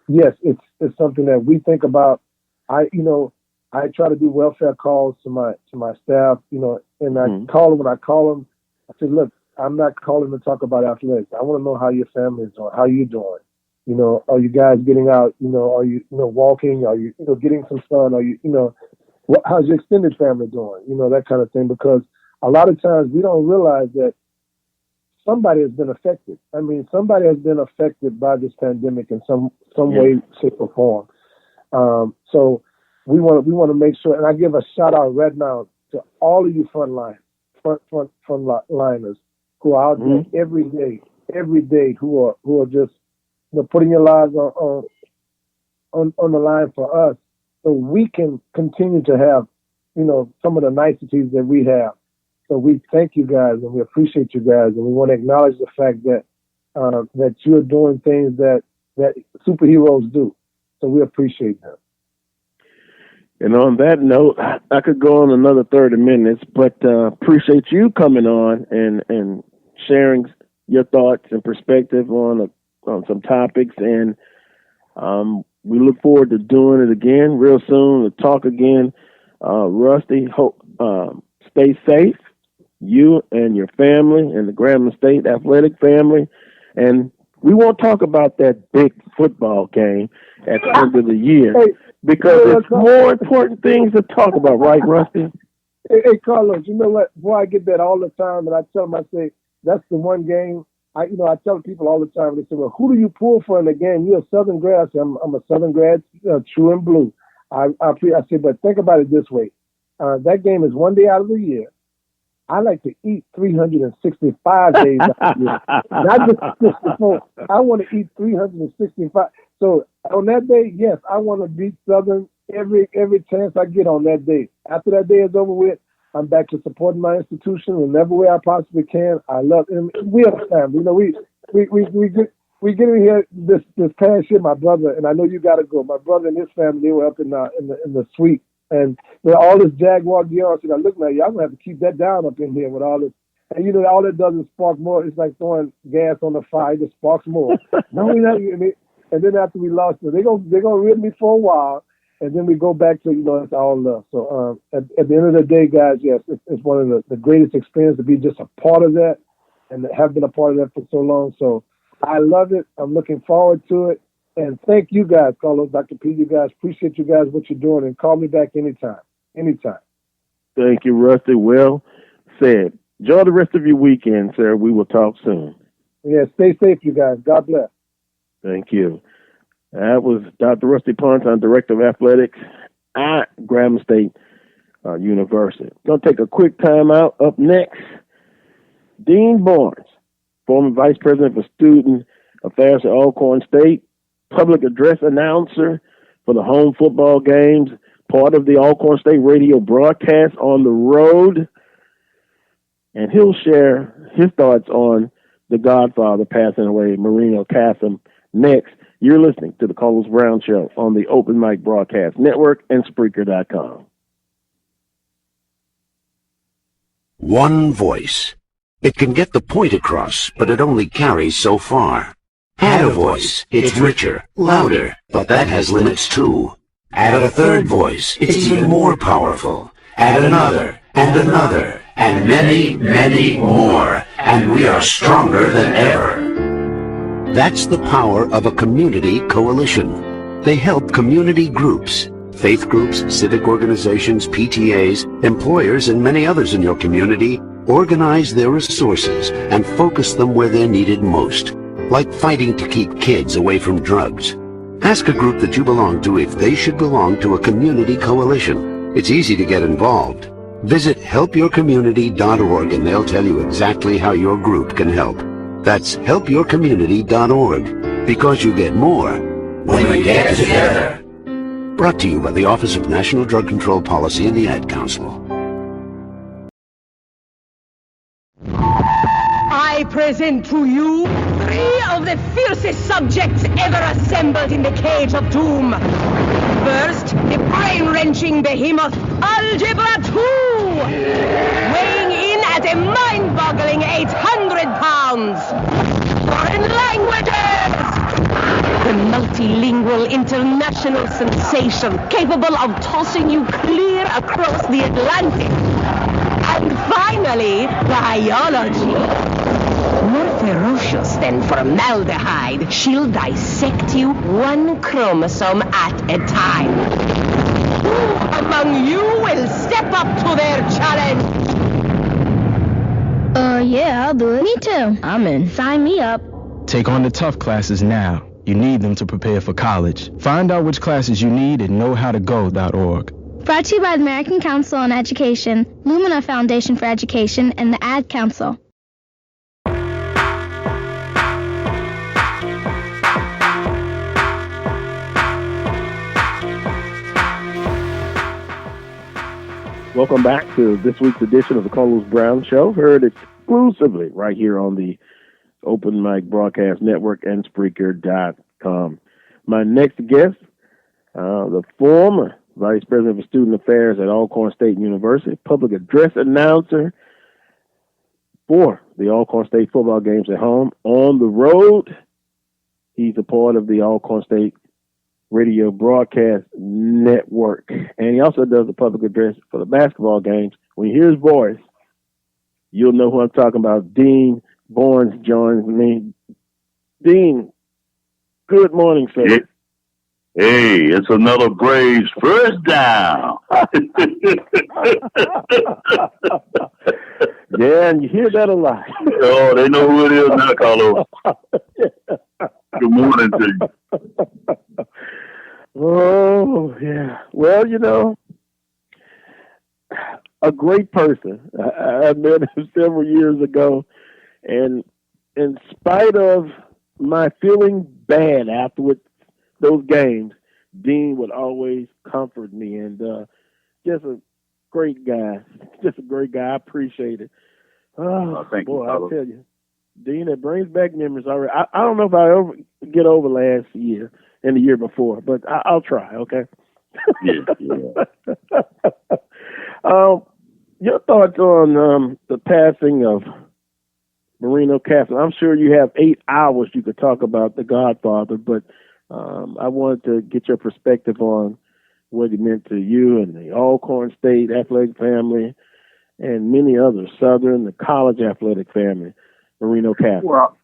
yes, it's something that we think about. I try to do welfare calls to my staff, and I call them when I call them. I say, look, I'm not calling to talk about athletics. I want to know how your family is doing, how you doing. Are you guys getting out? Are you, walking? Are you, getting some sun? Are you, how's your extended family doing? That kind of thing. Because a lot of times we don't realize that somebody has been affected. I mean, somebody has been affected by this pandemic in some way, shape, or form. So we want to make sure, and I give a shout out right now to all of you frontliners who are out there every day, who are just putting your lives on the line for us, so we can continue to have some of the niceties that we have. So we thank you guys and we appreciate you guys, and we want to acknowledge the fact that that you're doing things that superheroes do. So we appreciate them. And on that note, I could go on another 30 minutes, but appreciate you coming on and sharing your thoughts and perspective on some topics. And we look forward to doing it again real soon, to talk again. Rusty, stay safe, you and your family and the Grambling State Athletic family. And we won't talk about that big football game at the end of the year. Because it's more important things to talk about, right, Rusty? Hey, Carlos, you know what? Boy, I get that all the time, and I tell them, I say, that's the one game. I tell people all the time, they say, well, who do you pull for in the game? You're a Southern grad. I say, I'm a Southern grad, true and blue. I say, but think about it this way. That game is one day out of the year. I like to eat 365 days out of the year. Not just 64. I want to eat 365. So on that day, yes, I want to beat Southern every chance I get on that day. After that day is over with, I'm back to supporting my institution in every way I possibly can. I love it. We have a family. We get in here this past year, my brother, and I know you got to go. My brother and his family, they were up in the suite. And with all this Jaguar gear, I said, look, man, y'all going to have to keep that down up in here with all this. And, all it does is spark more. It's like throwing gas on the fire. It just sparks more. And then after we lost it, they're gonna rip me for a while, and then we go back to it's all love. So at the end of the day, guys, yes, it's one of the greatest experiences to be just a part of that, and have been a part of that for so long. So I love it. I'm looking forward to it, and thank you guys, Carlos, Dr. P. You guys, appreciate you guys what you're doing, and call me back anytime. Thank you, Rusty. Well said. Enjoy the rest of your weekend, sir. We will talk soon. Yeah, stay safe, you guys. God bless. Thank you. That was Dr. Rusty Ponton, Director of Athletics at Grambling State University. Going to take a quick time out. Up next, Dean Barnes, former Vice President for Student Affairs at Alcorn State, public address announcer for the home football games, part of the Alcorn State radio broadcast on the road, and he'll share his thoughts on the Godfather passing away, Marino Cassim. Next, you're listening to the Carlos Brown Show on the Open Mic Broadcast Network and Spreaker.com. One voice. It can get the point across, but it only carries so far. Add a voice. It's richer, louder, but that has limits too. Add a third voice. It's even more powerful. Add another, and many, many more, and we are stronger than ever. That's the power of a community coalition. They help community groups, faith groups, civic organizations, PTAs, employers, and many others in your community organize their resources and focus them where they're needed most, like fighting to keep kids away from drugs. Ask a group that you belong to if they should belong to a community coalition. It's easy to get involved. Visit helpyourcommunity.org and they'll tell you exactly how your group can help. That's helpyourcommunity.org, because you get more when we get together. Brought to you by the Office of National Drug Control Policy and the Ad Council. I present to you 3 of the fiercest subjects ever assembled in the cage of doom. First, the brain-wrenching behemoth, Algebra 2, weighing in at a mind-boggling 800 pounds. Foreign languages! The multilingual international sensation capable of tossing you clear across the Atlantic. And finally, biology. More ferocious than formaldehyde, she'll dissect you 1 chromosome at a time. Who among you will step up to their challenge? Yeah, I'll do it. Me too. I'm in. Sign me up. Take on the tough classes now. You need them to prepare for college. Find out which classes you need at knowhowtogo.org. Brought to you by the American Council on Education, Lumina Foundation for Education, and the Ad Council. Welcome back to this week's edition of the Carlos Brown Show, heard exclusively right here on the Open Mic Broadcast Network and Spreaker.com. My next guest, the former Vice President of Student Affairs at Alcorn State University, public address announcer for the Alcorn State football games at home. On the road, he's a part of the Alcorn State Radio Broadcast Network. And he also does the public address for the basketball games. When you hear his voice, you'll know who I'm talking about. Dean Barnes joins me. Dean, good morning, sir. Hey, it's another Braves first down. Yeah, and you hear that a lot. Oh, they know who it is now, Carlos. Good morning to you. Oh, yeah. Well, you know, a great person. I met him several years ago, and in spite of my feeling bad afterwards, those games, Dean would always comfort me, and just a great guy. Just a great guy. I appreciate it. Oh, thank boy, you, I'll tell you. Dean, it brings back memories already. I don't know if I ever get over last year and the year before, but I'll try, okay? Yeah. Your thoughts on the passing of Marino Castle. I'm sure you have 8 hours you could talk about the Godfather, but I wanted to get your perspective on what he meant to you and the Alcorn State athletic family and many others, Southern, the college athletic family, Marino Castle.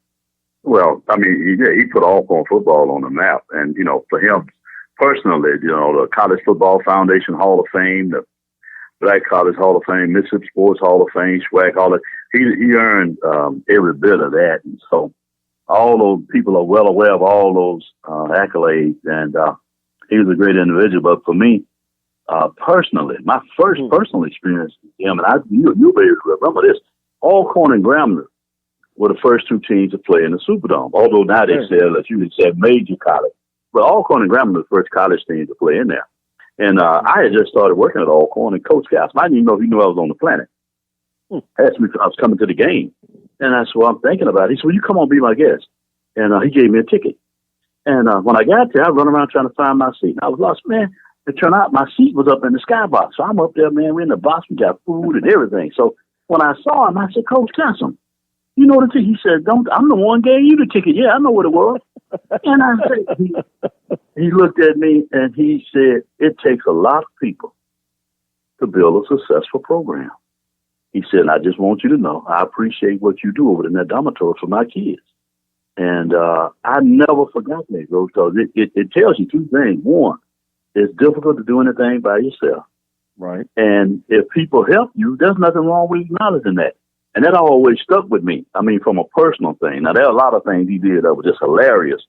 Well, I mean, he put Alcorn football on the map. And, you know, for him personally, you know, the College Football Foundation Hall of Fame, the Black College Hall of Fame, Mississippi Sports Hall of Fame, SWAC Hall of Fame, he earned every bit of that. And so all those people are well aware of all those accolades. And he was a great individual. But for me, personally, my first personal experience with him, and you'll be able to remember this, Alcorn and Grambling were the first two teams to play in the Superdome. Although now they say, as you said, major college. But Alcorn and Grambling were the first college teams to play in there. And I had just started working at Alcorn, and Coach Castle, I didn't even know if he knew I was on the planet. Asked me if I was coming to the game. And that's what I'm thinking about. He said, "Well, you come on, be my guest." And he gave me a ticket. And when I got there, I run around trying to find my seat. And I was lost, man. It turned out my seat was up in the skybox. So I'm up there, man. We're in the box. We got food and everything. So when I saw him, I said, "Coach Castle, you know the ticket?" He said, I'm the one gave you the ticket. Yeah, I know what it was. And I said, he looked at me and he said, "It takes a lot of people to build a successful program." He said, "I just want you to know, I appreciate what you do over in that dormitory for my kids." And I never forgot that, because it tells you two things. One, it's difficult to do anything by yourself. Right. And if people help you, there's nothing wrong with acknowledging that. And that always stuck with me. I mean, from a personal thing. Now, there are a lot of things he did that were just hilarious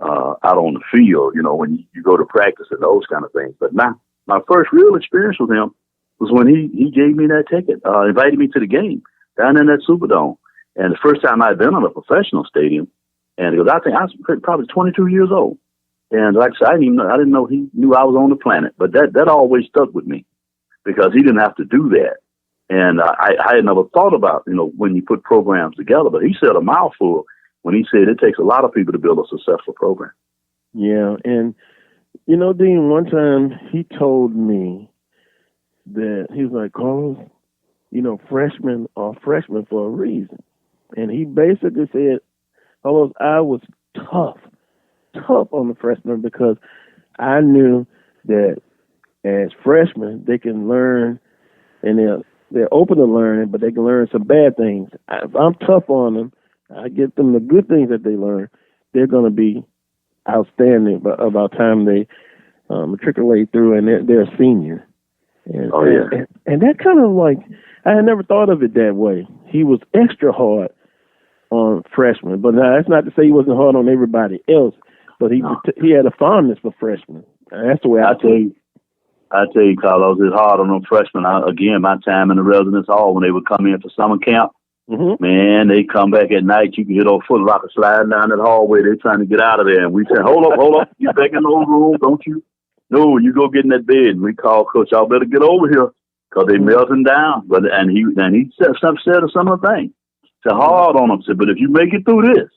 out on the field, you know, when you go to practice and those kind of things. But my first real experience with him was when he gave me that ticket, invited me to the game down in that Superdome. And the first time I'd been on a professional stadium, and because I think I was probably 22 years old. And like I said, I didn't know he knew I was on the planet. But that always stuck with me, because he didn't have to do that. And I had never thought about, you know, when you put programs together. But he said a mouthful when he said it takes a lot of people to build a successful program. Yeah. And, you know, Dean, one time he told me that he was like, "Carlos, you know, freshmen are freshmen for a reason." And he basically said, "Carlos, I was tough on the freshmen, because I knew that as freshmen they can learn, and they're open to learning, but they can learn some bad things. If I'm tough on them, I get them the good things that they learn, they're going to be outstanding about time they matriculate through and they're a senior." And, and that kind of like, I had never thought of it that way. He was extra hard on freshmen, but now that's not to say he wasn't hard on everybody else. But he had a fondness for freshmen. And that's the way I tell you. I tell you, Carlos, it's hard on them freshmen. Again, my time in the residence hall when they would come in for summer camp, man, they come back at night. You can hear those Foot Locker sliding down that hallway. They're trying to get out of there. And we say, hold up. Get back in the old room, don't you? No, you go get in that bed. And we call Coach, y'all better get over here because they melting down. And he said a similar thing. It's hard on them. But if you make it through this,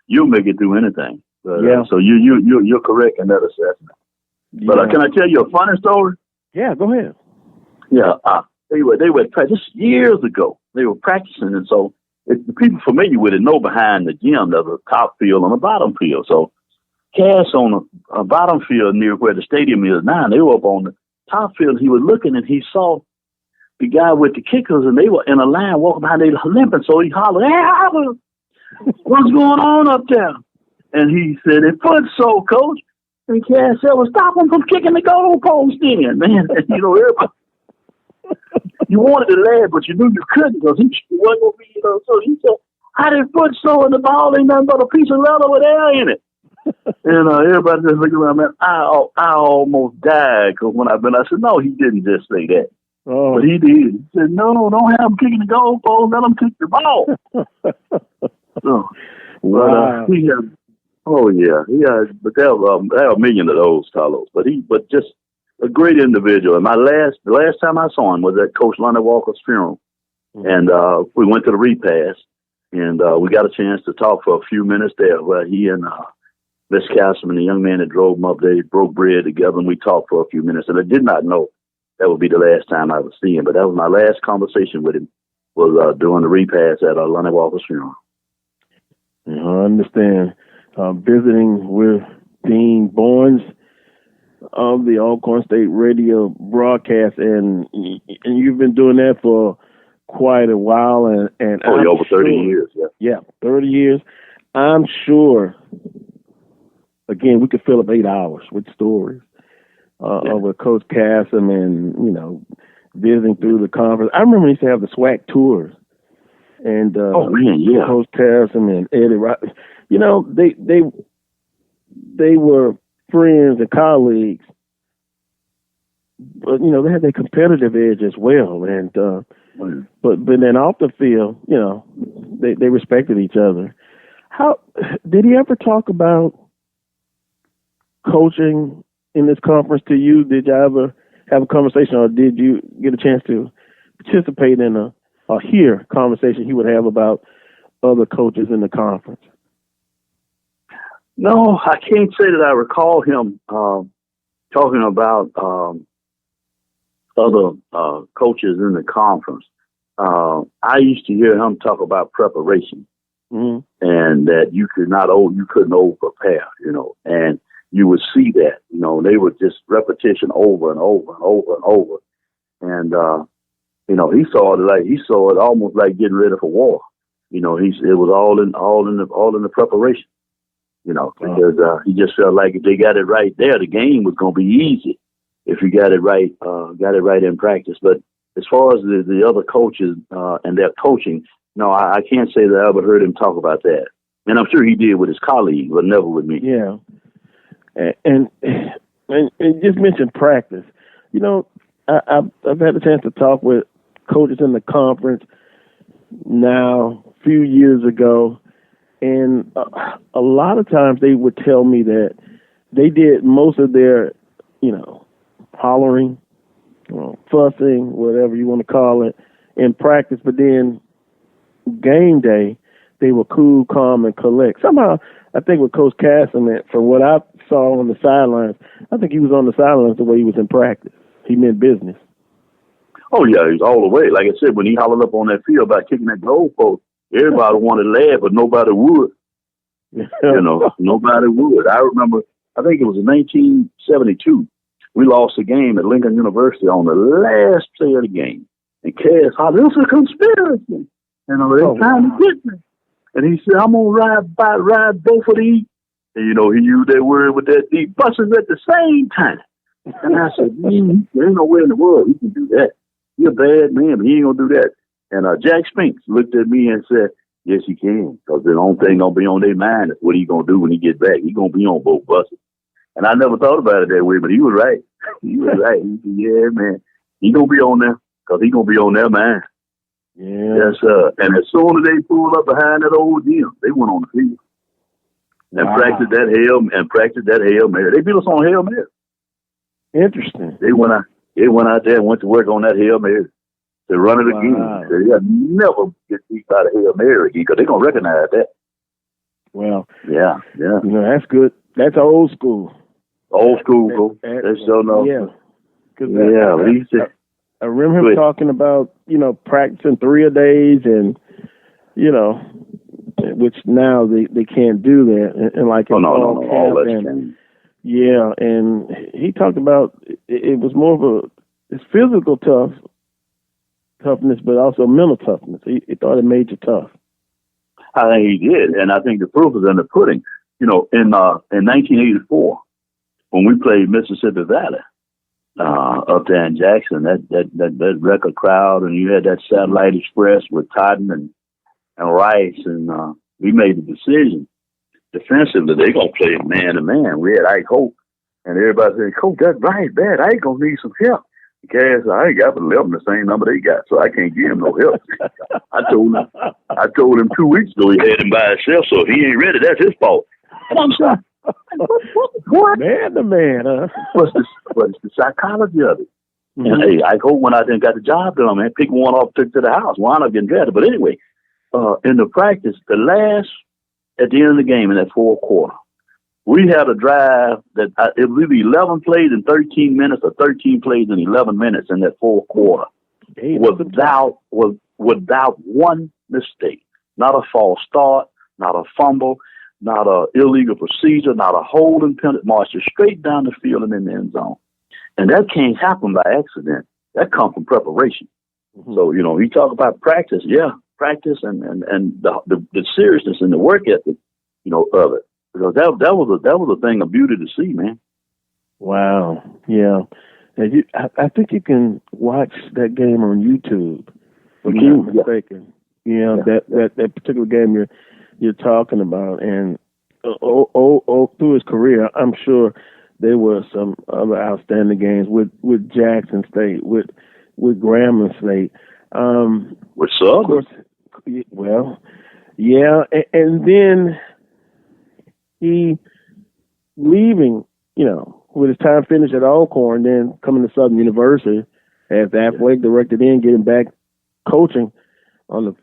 you'll make it through anything. So you're correct in that assessment. But can I tell you a funny story? Yeah, go ahead. Yeah, they were practicing years ago. They were practicing, and so the people familiar with it know behind the gym there's a top field and a bottom field. So Cass on a bottom field near where the stadium is now, they were up on the top field. He was looking, and he saw the guy with the kickers, and they were in a line walking behind. They were limping, so he hollered, "Hey, what's going on up there?" And he said, "It foot so, Coach." And Cass said, "Well, stop him from kicking the goal post in, man." You know, everybody, you wanted to laugh, but you knew you couldn't because he wasn't going to be, so he said, "How did foot so in the ball? Ain't nothing but a piece of leather with air in it." And everybody just looking around, man. I almost died because when I said, "No, he didn't just say that." Oh. But he did. He said, "No, don't have him kicking the goal post. Let him kick the ball." So, wow. But there are a million of those, Carlos. But just a great individual. And the last time I saw him was at Coach Lonnie Walker's funeral, and we went to the repast, and we got a chance to talk for a few minutes there, where he and Miss Castleman, the young man that drove him up there, broke bread together, and we talked for a few minutes. And I did not know that would be the last time I would see him, but that was my last conversation with him. Was during the repast at Lonnie Walker's funeral. Yeah, I understand. Visiting with Dean Barnes of the Alcorn State Radio broadcast, and you've been doing that for quite a while, and over 30 years. Yeah, 30 years. I'm sure. Again, we could fill up 8 hours with stories with Coach Cassim, and visiting through the conference. I remember he used to have the SWAC tours, and Coach Cassim and Eddie Wright. They were friends and colleagues, but they had their competitive edge as well. And but then off the field, they respected each other. How did he ever talk about coaching in this conference to you? Did you ever have a conversation, or did you get a chance to participate in or hear conversation he would have about other coaches in the conference? No, I can't say that I recall him talking about other coaches in the conference. I used to hear him talk about preparation, and that you couldn't over prepare, and you would see that, they would just repetition over and over and over and over, and he saw it almost like getting ready for war. It was all in the preparation. Because he just felt like if they got it right there, the game was going to be easy if you got it right in practice. But as far as the other coaches and their coaching, no, I can't say that I ever heard him talk about that. And I'm sure he did with his colleagues, but never with me. Yeah. And just mention practice. I've had a chance to talk with coaches in the conference now a few years ago. And a lot of times they would tell me that they did most of their, hollering, fussing, whatever you want to call it, in practice. But then game day, they were cool, calm, and collect. Somehow, I think with Coach Cassim, from what I saw on the sidelines, I think he was on the sidelines the way he was in practice. He meant business. Oh, yeah, he's all the way. Like I said, when he hollered up on that field about kicking that goal post, everybody wanted to laugh, but nobody would. Nobody would. I remember, I think it was in 1972, we lost a game at Lincoln University on the last play of the game. And Cass hollered, "This is a conspiracy. They're trying to get me." And he said, "I'm going to ride both of these." And, he used that word with that deep buses at the same time. And I said, man, there ain't no way in the world he can do that. He's a bad man, but he ain't gonna do that. And Jack Spinks looked at me and said, yes, he can, because the only thing gonna be on their mind is what he gonna do when he get back. He gonna be on both buses. And I never thought about it that way, but he was right. He was right. He said, yeah, man, he gonna be on there, because he gonna be on their mind. Yeah. Yes, sir. And as soon as they pulled up behind that old gym, they went on the field and practiced that Hail Mary. They beat us on Hail Mary. Interesting. They went out there and went to work on that Hail Mary. They run it again. They'll never get beat by the Hail Mary again, because they're going to recognize that. Well, yeah. You know, that's good. That's old school. Old school, bro. That's so no. Yeah. I remember him talking about, you know, practicing 3-a-days and, you know, which now they can't do that. And like no, all that. Yeah, and he talked about it was more of it's physical toughness, but also mental toughness. He thought it made you tough. I think he did, and I think the proof is in the pudding. You know, in 1984, when we played Mississippi Valley up there in Jackson, that record crowd, and you had that Satellite Express with Totten and Rice, and we made the decision defensively they're gonna play man to man. We had Ike Hope, and everybody said, "Coach, that's right, bad. Ike gonna need some help." Cass, I ain't got but 11 the same number they got, so I can't give him no help. I told him 2 weeks ago he had him by himself, so if he ain't ready, that's his fault. And I'm sorry. What? Man to man, huh? What's the psychology of it? Mm-hmm. And hey, Ike Hope went out there and got the job done, man. Picked one off, took to the house. Wound up getting drafted. But anyway, in the practice, at the end of the game in that fourth quarter, we had a drive that it would be 11 plays in 13 minutes or 13 plays in 11 minutes in that fourth quarter without one mistake. Not a false start, not a fumble, not a illegal procedure, not a holding penalty, march you straight down the field and in the end zone. And that can't happen by accident. That comes from preparation. Mm-hmm. So, you know, you talk about practice, practice and the seriousness and the work ethic, you know, of it. Because that was a thing of beauty to see, man. Wow. Yeah. And I think you can watch that game on YouTube. If I'm not mistaken. Yeah. That particular game you're talking about, and through his career, I'm sure there were some other outstanding games with Jackson State, with Grambling State, with Southern. Of course. Well, yeah, and then he leaving, you know, with his time finished at Alcorn, then coming to Southern University as the athletic director, then getting back coaching on the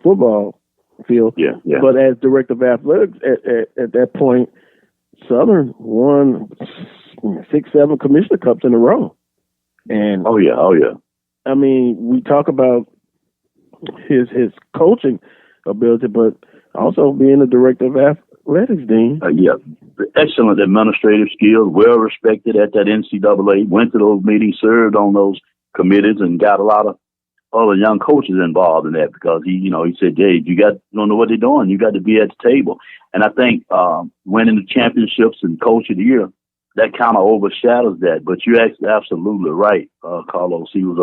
football field. Yeah. But as director of athletics at that point, Southern won 6-7 commissioner cups in a row. And oh yeah. I mean, we talk about his coaching ability, but also being a director of athletics, Dean. Excellent administrative skills, well respected at that NCAA. Went to those meetings, served on those committees, and got a lot of other young coaches involved in that, because he said, "Hey, you don't know what they're doing. You got to be at the table." And I think winning the championships and coach of the year, that kind of overshadows that. But you're absolutely right, Carlos. He was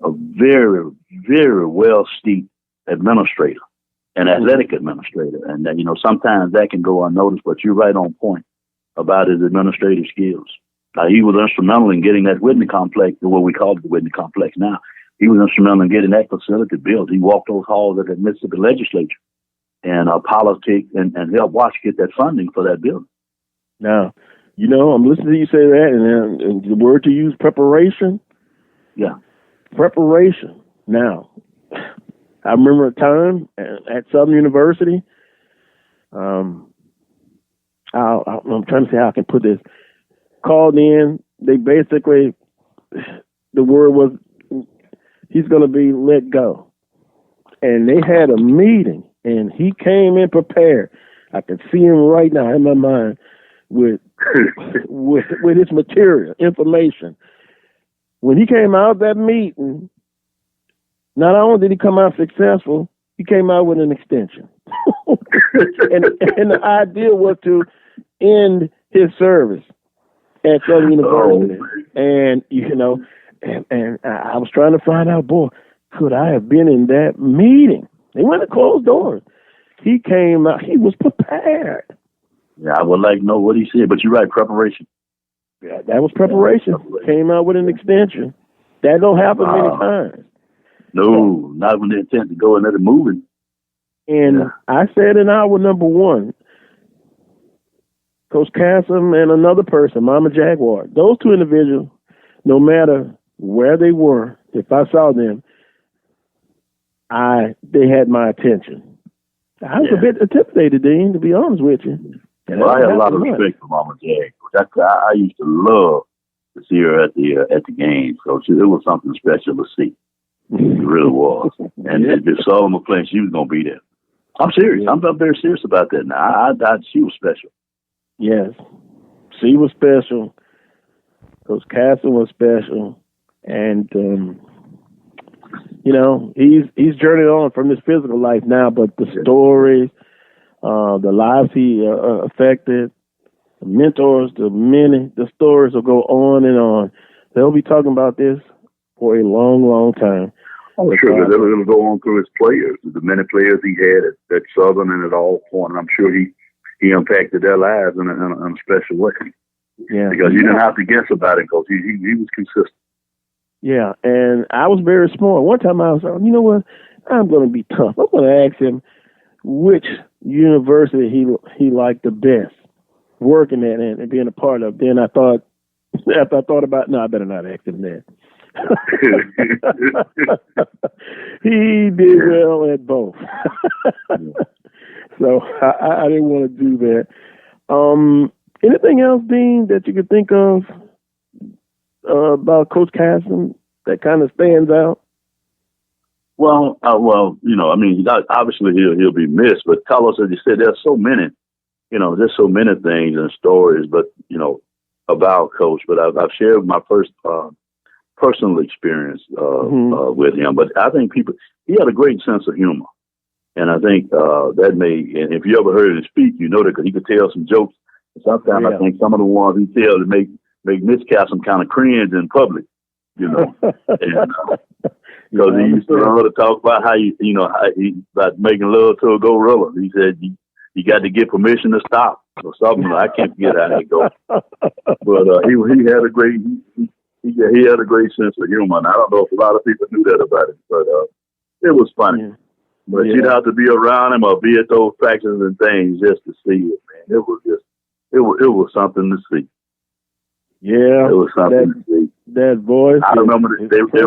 a very, very well steeped administrator, an athletic administrator, and that, you know, sometimes that can go unnoticed. But you're right on point about his administrative skills. He was instrumental in getting that Whitney complex, or what we call it the Whitney complex now. He was instrumental in getting that facility built. He walked those halls at the Mississippi legislature and politics and helped Watch get that funding for that building. Now, you know, I'm listening to you say that, and the word to use, preparation. Yeah. Preparation. Now, I remember a time at Southern University. I'm trying to see how I can put this. Called in. They basically, the word was, he's going to be let go. And they had a meeting, and he came in prepared. I can see him right now in my mind with his material, information. When he came out of that meeting, not only did he come out successful, he came out with an extension. and the idea was to end his service at Southern University. And, you know, and I was trying to find out, boy, could I have been in that meeting? They went to closed doors. He came out. He was prepared. Yeah, I would like to know what he said, but you're right, preparation. Yeah, that was preparation. Came out with an extension. That don't happen many times. No, not when they intend to go and let it move it. And I said in hour number one, Coach Cassim and another person, Mama Jaguar, those two individuals, no matter where they were, if I saw them, they had my attention. I was a bit intimidated, Dean, to be honest with you. Well, I had a lot of respect for Mama Jag. I used to love to see her at the game. So it was something special to see. It really was. And if Solomon was playing, she was going to be there. I'm serious. Yeah. I'm very serious about that now. She was special. Yes. She was special. Coach Castle was special. And, you know, he's journeyed on from his physical life now, but the stories, the lives he affected, the mentors, the stories will go on and on. They'll be talking about this for a long, long time. Oh, sure. It'll go on through his players, the many players he had at Southern and at all point. I'm sure he impacted their lives in a special way. Yeah. Because you didn't have to guess about it, because he was consistent. Yeah, and I was very smart. One time I was like, you know what? I'm going to be tough. I'm going to ask him which university he liked the best working at and being a part of. Then I thought, after I thought about, no, I better not ask him that. He did well at both. So I didn't want to do that. Anything else, Dean, that you could think of about Coach Cassim that kind of stands out? Well, you know, I mean, obviously he'll be missed, but Carlos, as you said, there's so many things and stories, but, you know, about Coach. But I've shared my first personal experience with him. But I think he had a great sense of humor. And I think and if you ever heard him speak, you know that, because he could tell some jokes. Sometimes I think some of the ones he tells make Miss Cassim kind of cringe in public, you know. And, because he used to love to talk about how about making love to a gorilla. He said you got to get permission to stop or something. I can't forget how that goes. But he had a great he had a great sense of humor. And I don't know if a lot of people knew that about him, but it was funny. Yeah. But you'd have to be around him or be at those practices and things just to see it, man. It was something to see. Yeah, it was something to see. That voice. I remember they were getting,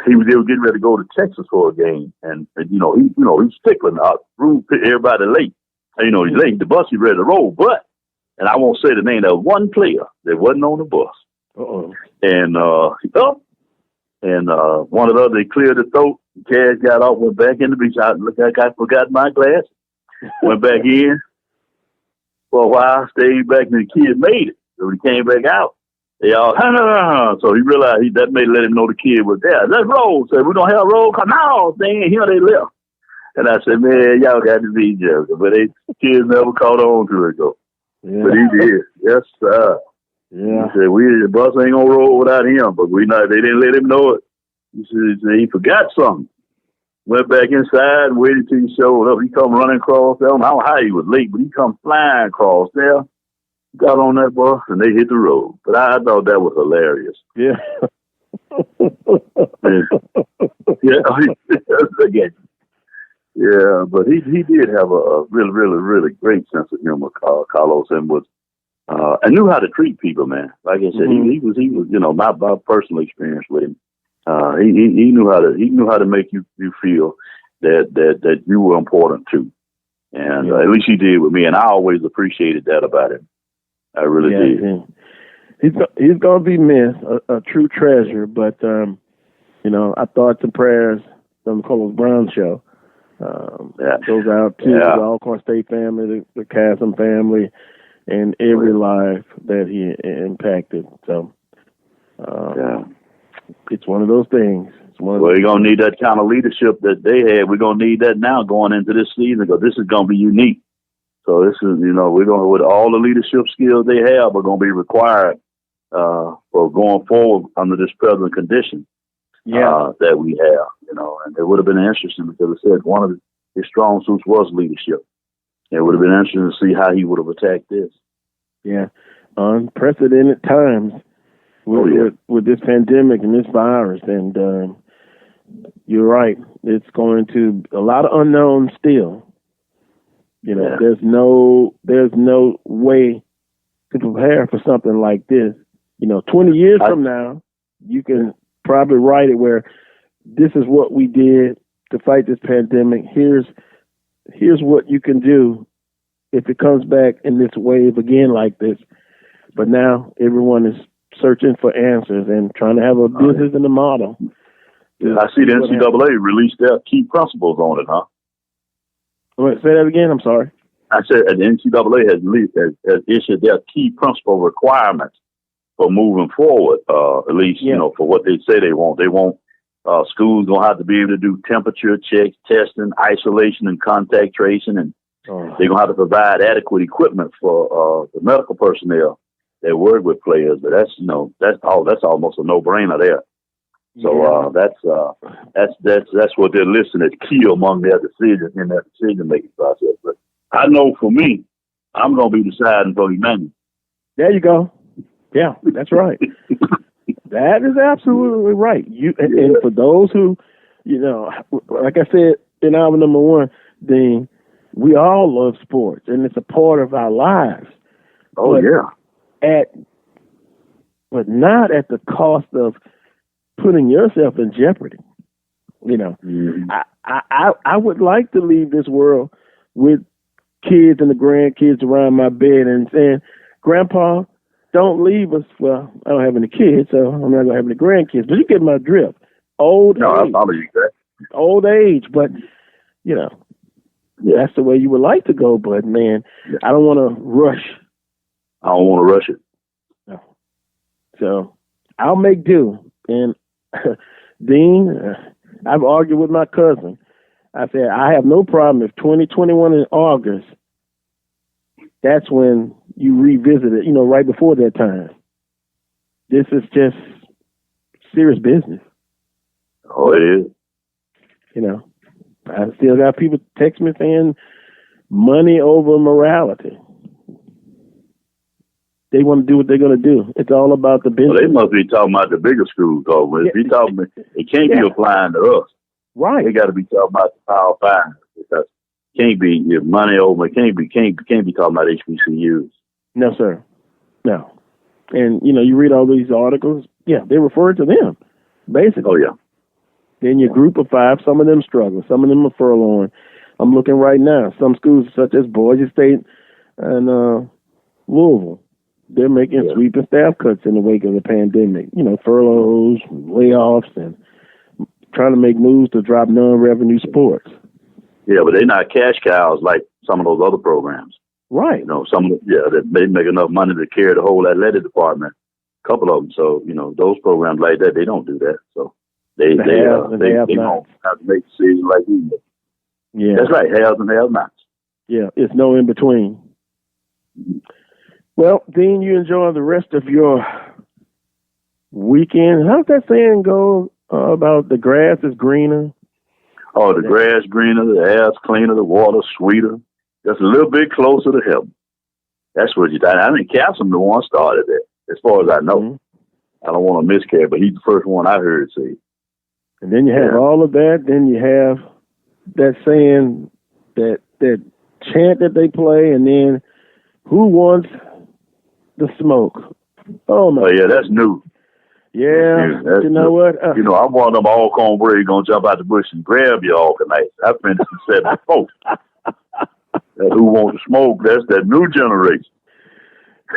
they were getting ready to go to Texas for a game, and he's stickling out, everybody late. And, he's late. The bus is ready to roll, and I won't say the name. There was one player that wasn't on the bus. And one of the others, they cleared the throat. Cash got off, went back in the beach. I looked like I forgot my glass. Went back in for a while, stayed back, and the kid made it. So he came back out. They all, so he realized that may let him know the kid was there. Let's roll. Said, we don't have a roll. Come on, thing. And here they left. And I said, man, y'all got to be joking. But kids never caught on to it, though. Yeah. But he did. Yes, sir. Yeah. He said, the bus ain't going to roll without him. But they didn't let him know it. He said he forgot something. Went back inside and waited till he showed up. He come running across there. I don't know how he was late, but he come flying across there. Got on that bus and they hit the road. But I thought that was hilarious. Yeah. Yeah, but he did have a really, really, really great sense of humor, Carlos, and knew how to treat people, man. Like I said, he was my personal experience with him. He knew how to make you feel that you were important too, and at least he did with me, and I always appreciated that about him. I really did. Yeah. He's gonna be missed, a true treasure. But our thoughts and prayers from the Carlos Brown Show goes out to the Alcorn State family, the Cassim family, and every life that he impacted. So, it's one of those things. You're going to need that kind of leadership that they had. We're going to need that now going into this season, because this is going to be unique. So this is, we're going to, with all the leadership skills they have, are going to be required for going forward under this present condition that we have, and it would have been interesting because it said one of his strong suits was leadership. It would have been interesting to see how he would have attacked this. Yeah, unprecedented times with this pandemic and this virus, and you're right. It's going to a lot of unknowns still. There's no way to prepare for something like this. 20 years from now, you can probably write it where this is what we did to fight this pandemic. Here's what you can do if it comes back in this wave again like this. But now everyone is searching for answers and trying to have a business and a model. I see the NCAA released their key principles on it, huh? Wait, say that again. I'm sorry. I said the NCAA has issued their key principle requirements for moving forward, at least, for what they say they want. They want schools going to have to be able to do temperature checks, testing, isolation, and contact tracing, and they're going to have to provide adequate equipment for the medical personnel that work with players. But that's almost a no-brainer there. So that's what they're listing as key among their decisions in their decision-making process. But I know for me, I'm going to be deciding for Emmanuel. There you go. Yeah, that's right. That is absolutely right. And for those who, like I said in album number 1, Dean, we all love sports, and it's a part of our lives. Oh, but not at the cost of putting yourself in jeopardy. I would like to leave this world with kids and the grandkids around my bed and saying, Grandpa, don't leave us. Well, I don't have any kids, so I'm not going to have any grandkids. But you get my drift. Old age, but, that's the way you would like to go. But, man, I don't want to rush. I don't want to rush it. No. So I'll make do. And, Dean, I've argued with my cousin. I said, I have no problem if 2021 in August, that's when you revisit it, right before that time. This is just serious business. Oh, it is. I still got people text me saying money over morality. They want to do what they're going to do. It's all about the business. Well, they must be talking about the bigger schools, though. It can't be applying to us. Right. They got to be talking about the Power Five, because it can't be your money over. It can't be talking about HBCUs. No, sir. No. And you read all these articles. Yeah, they refer to them, basically. Oh yeah. Then your group of 5, some of them struggle, some of them are furloughing. I'm looking right now. Some schools such as Boise State and Louisville, they're making sweeping staff cuts in the wake of the pandemic. Furloughs, layoffs, and trying to make moves to drop non-revenue sports. Yeah, but they're not cash cows like some of those other programs. Right. They make enough money to carry the whole athletic department. A couple of them. So, those programs like that, they don't do that. So they don't have to make decisions like we do. Yeah. That's right. Haves and have-nots. Yeah, it's no in between. Well, Dean, you enjoy the rest of your weekend. How's that saying go about the grass is greener? Oh, the grass greener, the air's cleaner, the water sweeter. Just a little bit closer to heaven. That's what you thought. I think Cassim the one started that, as far as I know. Mm-hmm. I don't want to miscarry, but he's the first one I heard say. And then you have all of that. Then you have that saying, that chant that they play, and then who wants the smoke? Oh, my. Oh, yeah, that's new. Yeah, you know what? I'm one of them all cornbread going to jump out the bush and grab you all tonight. I finished in 74. Who wants to smoke? That's that new generation.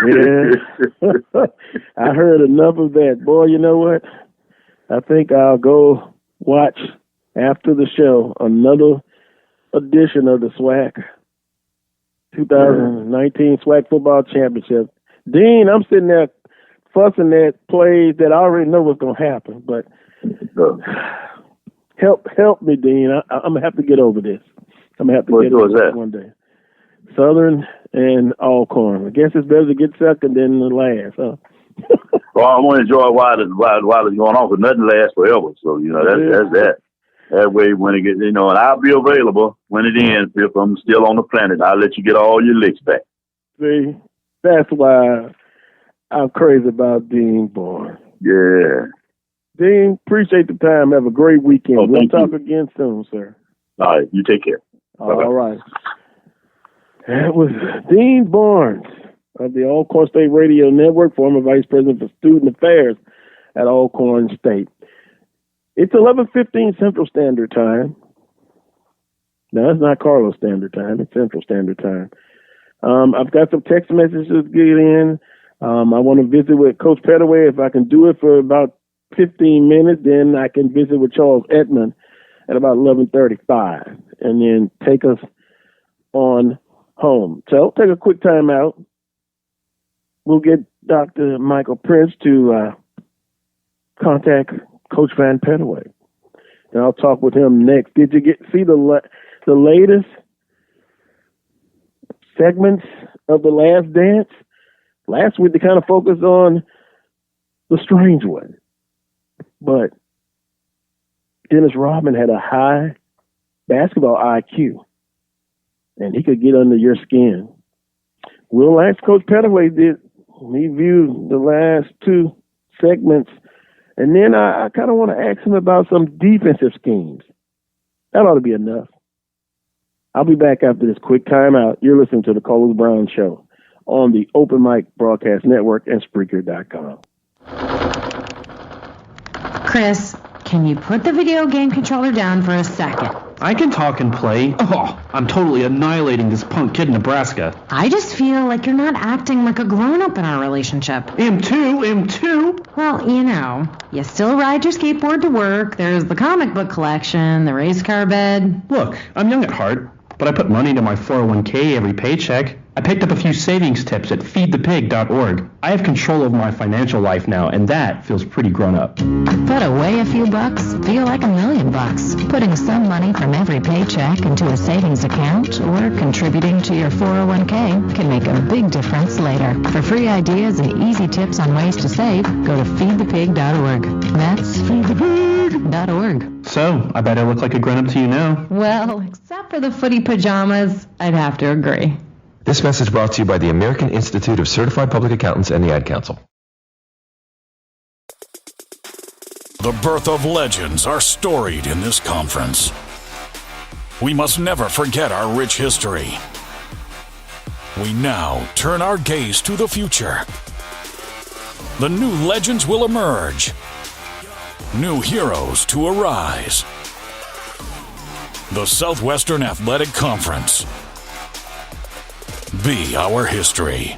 Yeah. I heard enough of that. Boy, you know what? I think I'll go watch, after the show, another edition of the SWAC 2019 SWAC Football Championship. Dean, I'm sitting there fussing at plays that I already know what's going to happen, but help me, Dean. I'm going to have to get over this. I'm going to have to get over this one day. Southern and Alcorn. I guess it's better to get second than the last, huh? Well, I want to enjoy it while it's going on, because nothing lasts forever. So, that's that. That way, when it gets, and I'll be available when it ends. If I'm still on the planet, I'll let you get all your licks back. See, that's why I'm crazy about Dean Barnes. Yeah. Dean, appreciate the time. Have a great weekend. Oh, we'll talk again soon, sir. All right. You take care. All Bye-bye. right. That was Dean Barnes of the Alcorn State Radio Network, former Vice President for Student Affairs at Alcorn State. It's 11:15 Central Standard Time. No, it's not Carlos Standard Time. It's Central Standard Time. I've got some text messages to get in. I want to visit with Coach Pettaway. If I can do it for about 15 minutes, then I can visit with Charles Edmond at about 11:35, and then take us on home. So take a quick time out. We'll get Dr. Michael Prince to contact Coach Van Pettaway, and I'll talk with him next. Did you see the latest segments of The Last Dance? Last week they kind of focused on the strange one, but Dennis Rodman had a high basketball IQ, and he could get under your skin. We'll ask Coach Pettaway, did he view the last two segments? And then I kind of want to ask him about some defensive schemes. That ought to be enough. I'll be back after this quick timeout. You're listening to the Carlos Brown Show on the Open Mic Broadcast Network and Spreaker.com. Chris, can you put the video game controller down for a second? I can talk and play. Oh, I'm totally annihilating this punk kid in Nebraska. I just feel like you're not acting like a grown-up in our relationship. Am too. Well, you still ride your skateboard to work. There's the comic book collection, the race car bed. Look, I'm young at heart, but I put money into my 401k every paycheck. I picked up a few savings tips at feedthepig.org. I have control over my financial life now, and that feels pretty grown up. Put away a few bucks, feel like $1 million. Putting some money from every paycheck into a savings account or contributing to your 401k can make a big difference later. For free ideas and easy tips on ways to save, go to feedthepig.org. That's feedthepig.org. So, I bet I look like a grown-up to you now. Well, except for the footy pajamas, I'd have to agree. This message brought to you by the American Institute of Certified Public Accountants and the Ad Council. The birth of legends are storied in this conference. We must never forget our rich history. We now turn our gaze to the future. The new legends will emerge. New heroes to arise. The Southwestern Athletic Conference. Be our history.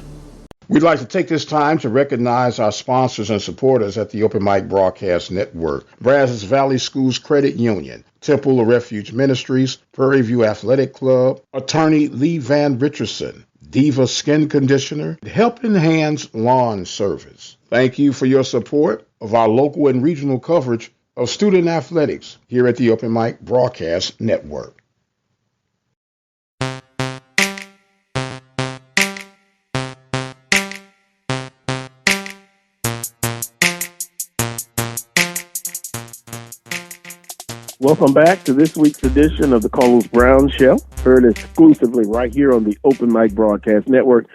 We'd like to take this time to recognize our sponsors and supporters at the Open Mic Broadcast Network: Brazos Valley Schools Credit Union, Temple of Refuge Ministries, Prairie View Athletic Club, Attorney Lee Van Richardson, Diva Skin Conditioner, Helping Hands Lawn Service. Thank you for your support of our local and regional coverage of student athletics here at the Open Mic Broadcast Network. Welcome back to this week's edition of the Carlos Brown Show, heard exclusively right here on the Open Mic Broadcast Network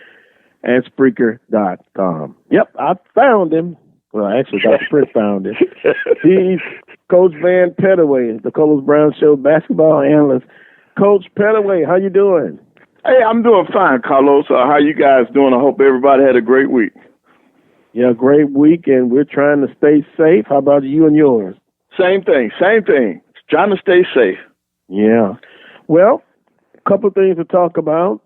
and Spreaker.com. Yep, I found him. Well, actually, Dr. Prince found him. He's Coach Van Pettaway, the Carlos Brown Show basketball analyst. Coach Pettaway, how you doing? Hey, I'm doing fine, Carlos. How you guys doing? I hope everybody had a great week. Yeah, great week, and we're trying to stay safe. How about you and yours? Same thing. Trying to stay safe. Yeah. Well, a couple of things to talk about,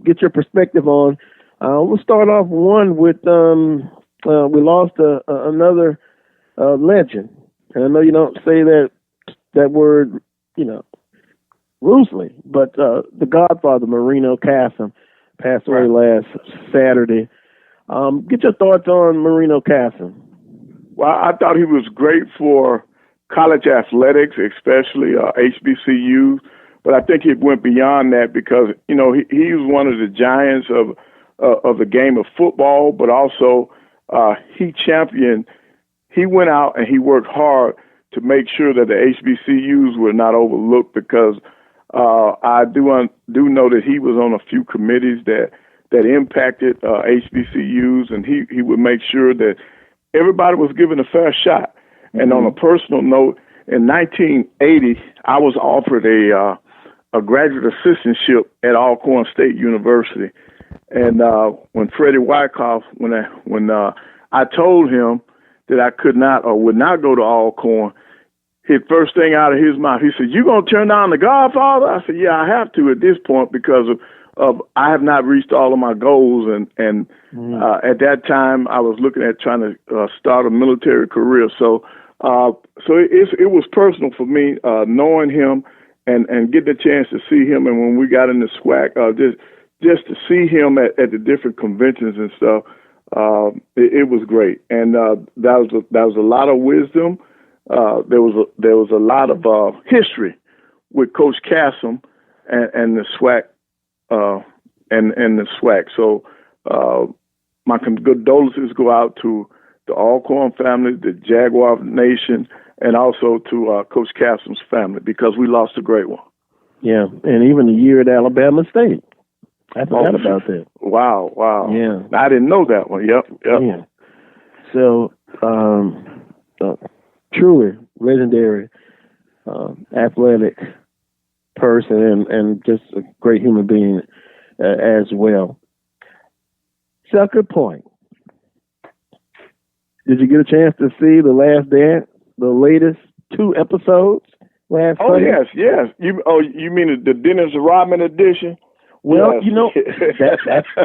get your perspective on. We'll start off with we lost another legend. And I know you don't say that word, loosely, but the Godfather, Marino Casem, passed away last Saturday. Get your thoughts on Marino Casem. Well, I thought he was great for college athletics, especially HBCUs, but I think it went beyond that because he was one of the giants of the game of football, but also he went out and he worked hard to make sure that the HBCUs were not overlooked, because I do know that he was on a few committees that impacted HBCUs, and he would make sure that everybody was given a fair shot. Mm-hmm. And on a personal note, in 1980, I was offered a graduate assistantship at Alcorn State University. And when Freddie Wyckoff, when I told him that I could not or would not go to Alcorn, his first thing out of his mouth, he said, "You gonna turn down The Godfather?" I said, "Yeah, I have to at this point, because of I have not reached all of my goals, and at that time I was looking at trying to start a military career." So it was personal for me knowing him and getting a chance to see him. And when we got in the SWAC, just to see him at the different conventions and stuff, it was great. And that was a lot of wisdom. There was a lot of history with Coach Casem and the SWAC and the SWAC. So my condolences go out to the Alcorn family, the Jaguar Nation, and also to Coach Casem's family, because we lost a great one. Yeah, and even the year at Alabama State. I forgot about that. Wow. Yeah. I didn't know that one. Yep. Yeah. So, truly legendary athletic person and just a great human being as well. Sucker Point. Did you get a chance to see The Last Dance, the latest 2 episodes last Sunday? Yes. You mean the Dennis Rodman edition? Well, yes.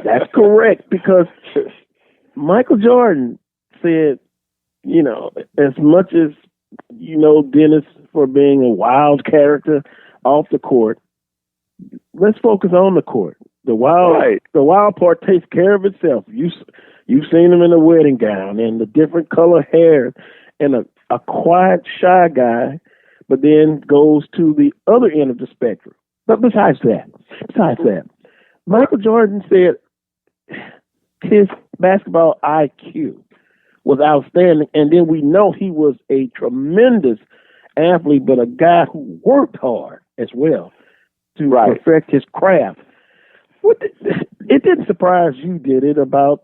that's correct, because Michael Jordan said, as much as Dennis for being a wild character off the court, let's focus on the court. The wild part takes care of itself. You've seen him in a wedding gown and the different color hair, and a quiet, shy guy, but then goes to the other end of the spectrum. But besides that, Michael Jordan said his basketball IQ was outstanding, and then we know he was a tremendous athlete, but a guy who worked hard as well to perfect his craft. It didn't surprise you, did it, about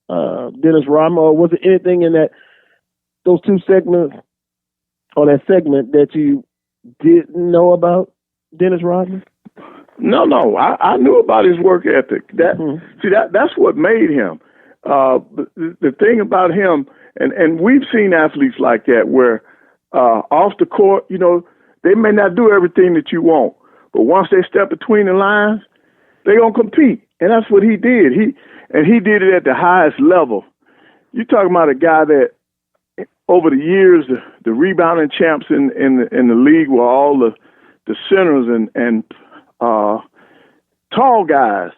Dennis Rodman, or was it anything in those 2 segments or that segment that you didn't know about Dennis Rodman? No. I knew about his work ethic. That's what made him. The thing about him, and we've seen athletes like that, where off the court, they may not do everything that you want, but once they step between the lines, they're gonna compete, and that's what he did. He did it at the highest level. You're talking about a guy that, over the years, the rebounding champs in the league were all the centers and tall guys,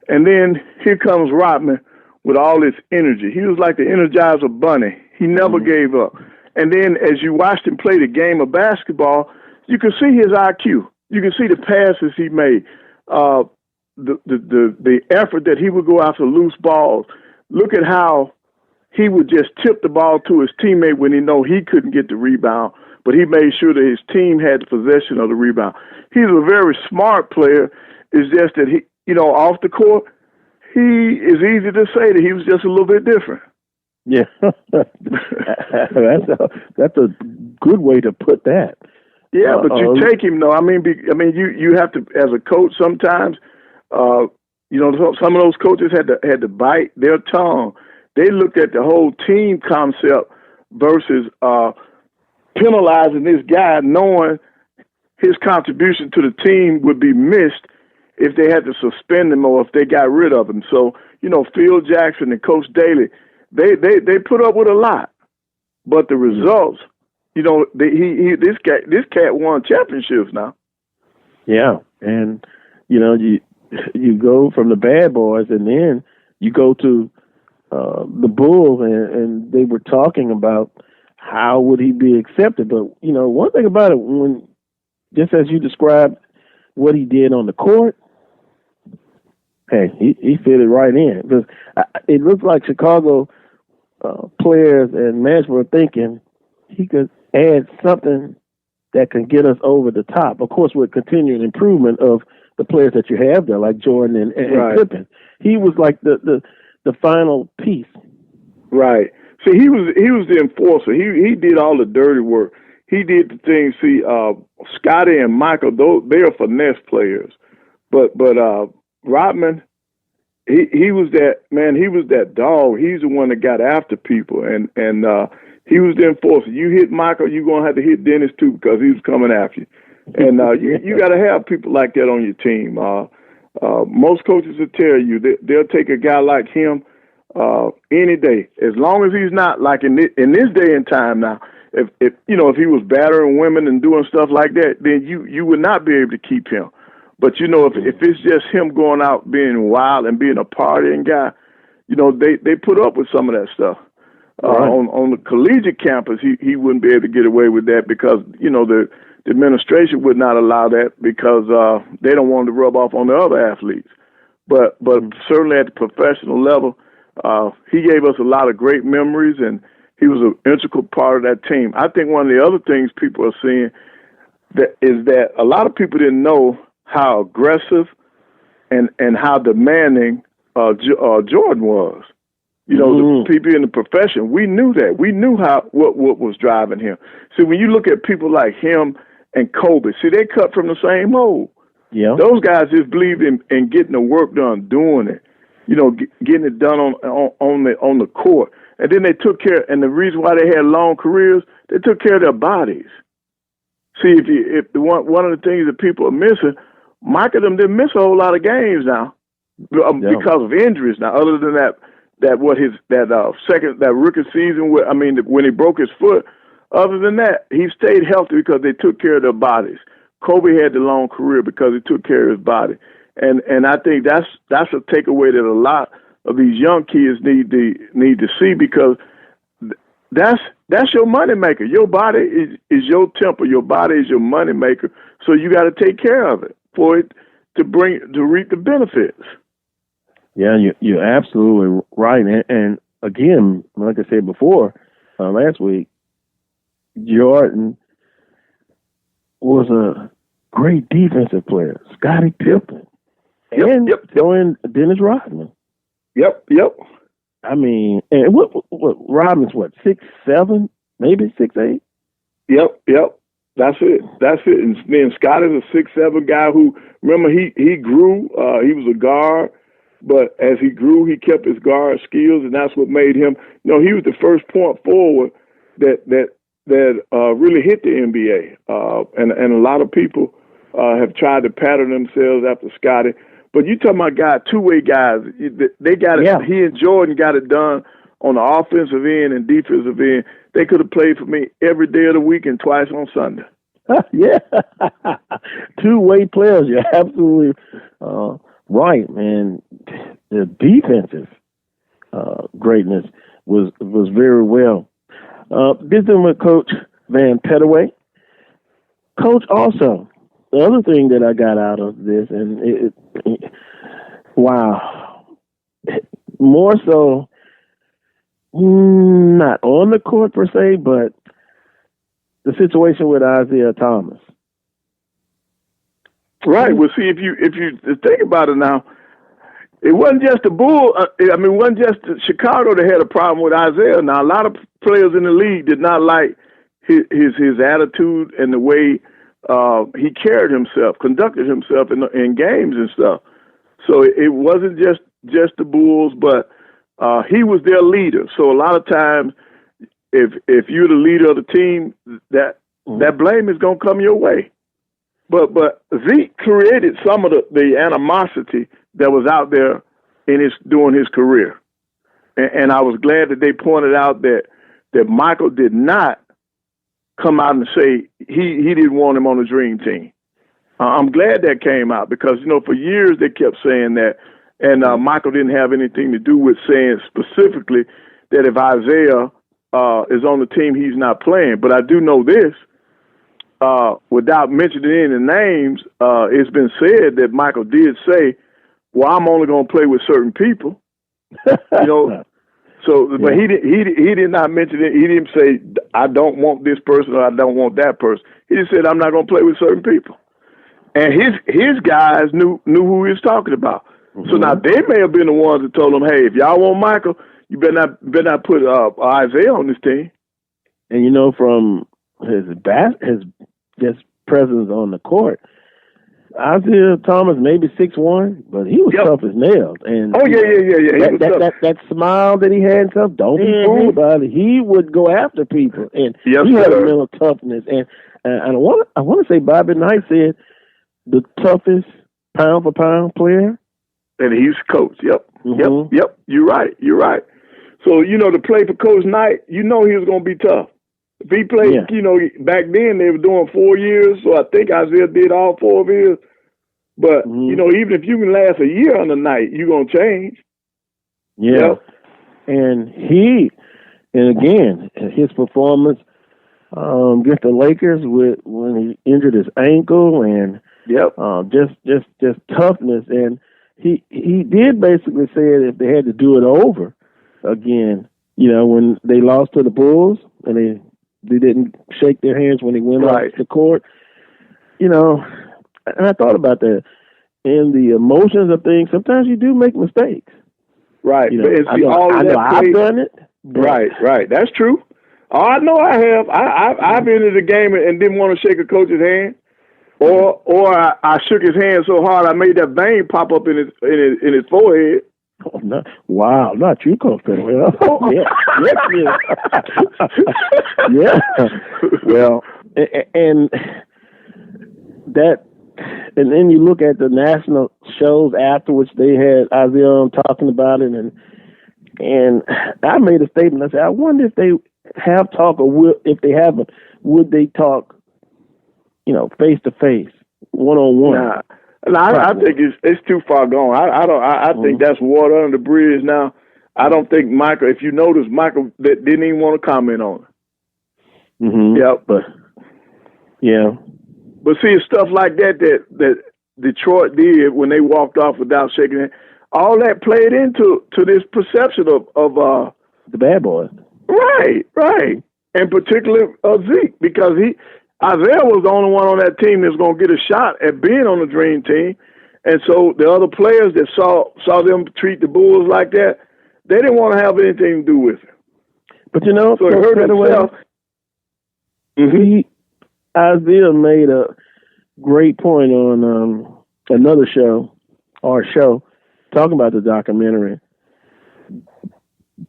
and then here comes Rodman with all this energy. He was like the Energizer Bunny. He never gave up. And then as you watched him play the game of basketball, you could see his IQ. You could see the passes he made, the effort that he would go after loose balls. Look at how he would just tip the ball to his teammate when he know he couldn't get the rebound, but he made sure that his team had the possession of the rebound. He's a very smart player. It's just that he, off the court, he is easy to say that he was just a little bit different. Yeah, that's a good way to put that. Yeah, but you take him though. You have to, as a coach, sometimes. Some of those coaches had to bite their tongue. They looked at the whole team concept versus penalizing this guy, knowing his contribution to the team would be missed if they had to suspend him or if they got rid of him. So, Phil Jackson and Coach Daly, they put up with a lot, but the results, this cat won championships now. Yeah, and you go from the bad boys, and then you go to the Bulls, and they were talking about how would he be accepted. But one thing about it, when just as you described what he did on the court, hey, he fitted right in, because it looked like Chicago players and management were thinking he could add something that can get us over the top. Of course, with continuing improvement of the players that you have there, like Jordan and Pippen. He was like the final piece. Right. See, he was the enforcer. He did all the dirty work. He did the things. See, Scotty and Michael, they are finesse players. But Rodman, he was that man. He was that dog. He's the one that got after people, and he was the enforcer. You hit Michael, you're gonna have to hit Dennis too because he was coming after you. And you got to have people like that on your team. Most coaches will tell you they'll take a guy like him any day, as long as he's not like in this day and time now. If he was battering women and doing stuff like that, then you would not be able to keep him. But if it's just him going out being wild and being a partying guy, they put up with some of that stuff. Right. On the collegiate campus, he wouldn't be able to get away with that because the administration would not allow that because they don't want to rub off on the other athletes. But certainly at the professional level, he gave us a lot of great memories, and he was an integral part of that team. I think one of the other things people are seeing is that a lot of people didn't know how aggressive and how demanding Jordan was. The people in the profession, we knew that. We knew what was driving him. See, when you look at people like him and Kobe, see, they cut from the same mold. Yeah. Those guys just believed in getting the work done, doing it, getting it done on the court. And then they took care, and the reason why they had long careers, they took care of their bodies. See, if one of the things that people are missing, Mike and them didn't miss a whole lot of games now because of injuries. Now, other than that rookie season, when he broke his foot. Other than that, he stayed healthy because they took care of their bodies. Kobe had the long career because he took care of his body, and I think that's a takeaway that a lot of these young kids need to see, because that's your money maker. Your body is your temple. Your body is your money maker. So you got to take care of it for it to reap the benefits. Yeah, you're absolutely right. And again, like I said before, last week, Jordan was a great defensive player. Scottie Pippen. And Dennis Rodman. Yep. I mean, and what Rodman's 6'7", maybe 6'8"? Yep. That's it. And then Scotty's a 6'7" guy who, remember, he grew. He was a guard. But as he grew, he kept his guard skills, and that's what made him. He was the first point forward that really hit the NBA. And a lot of people have tried to pattern themselves after Scotty. But you talking about two-way guys? They got it. Yeah. He and Jordan got it done on the offensive end and defensive end. They could have played for me every day of the week and twice on Sunday. Yeah, two-way players. You're absolutely. Right, man. The defensive greatness was very well. Visiting with Coach Van Pettaway. Coach, also, the other thing that I got out of this, and wow, more so, not on the court per se, but the situation with Isaiah Thomas. Right. Well, see, if you think about it now, it wasn't just the Bulls. It wasn't just Chicago that had a problem with Isaiah. Now, a lot of players in the league did not like his attitude and the way he carried himself, conducted himself in games and stuff. So it wasn't just the Bulls, but he was their leader. So a lot of times, if you're the leader of the team, that blame is going to come your way. But Zeke created some of the animosity that was out there during his career, and I was glad that they pointed out that Michael did not come out and say he didn't want him on the dream team. I'm glad that came out because for years they kept saying that, and Michael didn't have anything to do with saying specifically that if Isaiah is on the team, he's not playing. But I do know this. Without mentioning any names, it's been said that Michael did say, well, I'm only going to play with certain people, So, but he did not mention it. He didn't say, I don't want this person or I don't want that person. He just said, I'm not going to play with certain people. And his guys knew who he was talking about. Mm-hmm. So now they may have been the ones that told him, hey, if y'all want Michael, you better not put Isaiah on this team. And you know, from his just presence on the court, Isaiah Thomas maybe 6'1", but he was tough as nails. And that smile that he had and stuff, don't be fooled about it. He would go after people, and he had a mental toughness. And I want to say Bobby Knight said the toughest pound for pound player. And he's coach. Yep. You're right. So to play for Coach Knight, he was going to be tough. If he played, back then they were doing 4 years, so I think Isaiah did all 4 of his. But, even if you can last a year on the Knight, you're going to change. Yeah. Yep. And again, his performance against the Lakers when he injured his ankle and just toughness. And he did basically say if they had to do it over again, when they lost to the Bulls and they didn't shake their hands when he went off the court. And I thought about that. In the emotions of things, sometimes you do make mistakes. Right. I know I've done it. Right. That's true. Oh, I know I have. I've been in the game and didn't want to shake a coach's hand. Or I shook his hand so hard I made that vein pop up in his forehead. Oh, no. Wow, not you, Coach Fenway. Oh, yeah. Well, and then you look at the national shows afterwards. They had Isaiah talking about it, and I made a statement. I said, I wonder if they have talk, or if they haven't, would they talk, face to face, one on one? I think it's too far gone. I think that's water under the bridge now. I don't think Michael. If you notice, Michael didn't even want to comment on it. Mm-hmm. But see, stuff like that Detroit did when they walked off without shaking hands. All that played into this perception of the bad boys. Right, and particularly Zeke, because Isaiah was the only one on that team that's going to get a shot at being on the dream team. And so the other players that saw them treat the Bulls like that, they didn't want to have anything to do with it. But so he hurt himself. Isaiah made a great point on another show, talking about the documentary.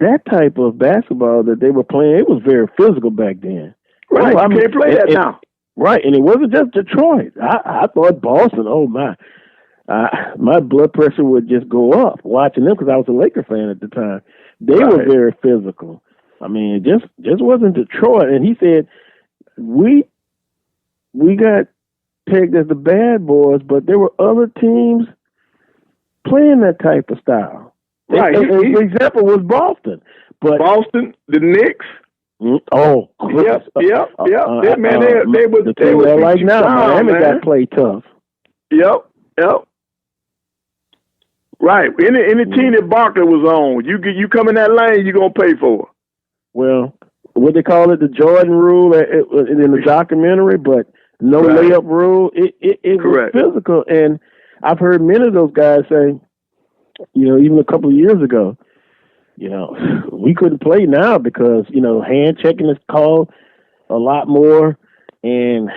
That type of basketball that they were playing, it was very physical back then. Right, you can't play that now. Right, and it wasn't just Detroit. I thought Boston, oh my. My blood pressure would just go up watching them because I was a Laker fan at the time. They were very physical. I mean, it just wasn't Detroit. And he said, we got pegged as the bad boys, but there were other teams playing that type of style. Right. The example was Boston. But Boston, the Knicks. Oh, yep. Man, they were right now. Miami got play tough. Yep. Right. Any team that Barkley was on, you come in that lane, you're gonna pay for it. Well, what they call it, the Jordan rule in the documentary, but no layup rule. It was physical, and I've heard many of those guys say, even a couple of years ago, we couldn't play now because hand checking is called a lot more, and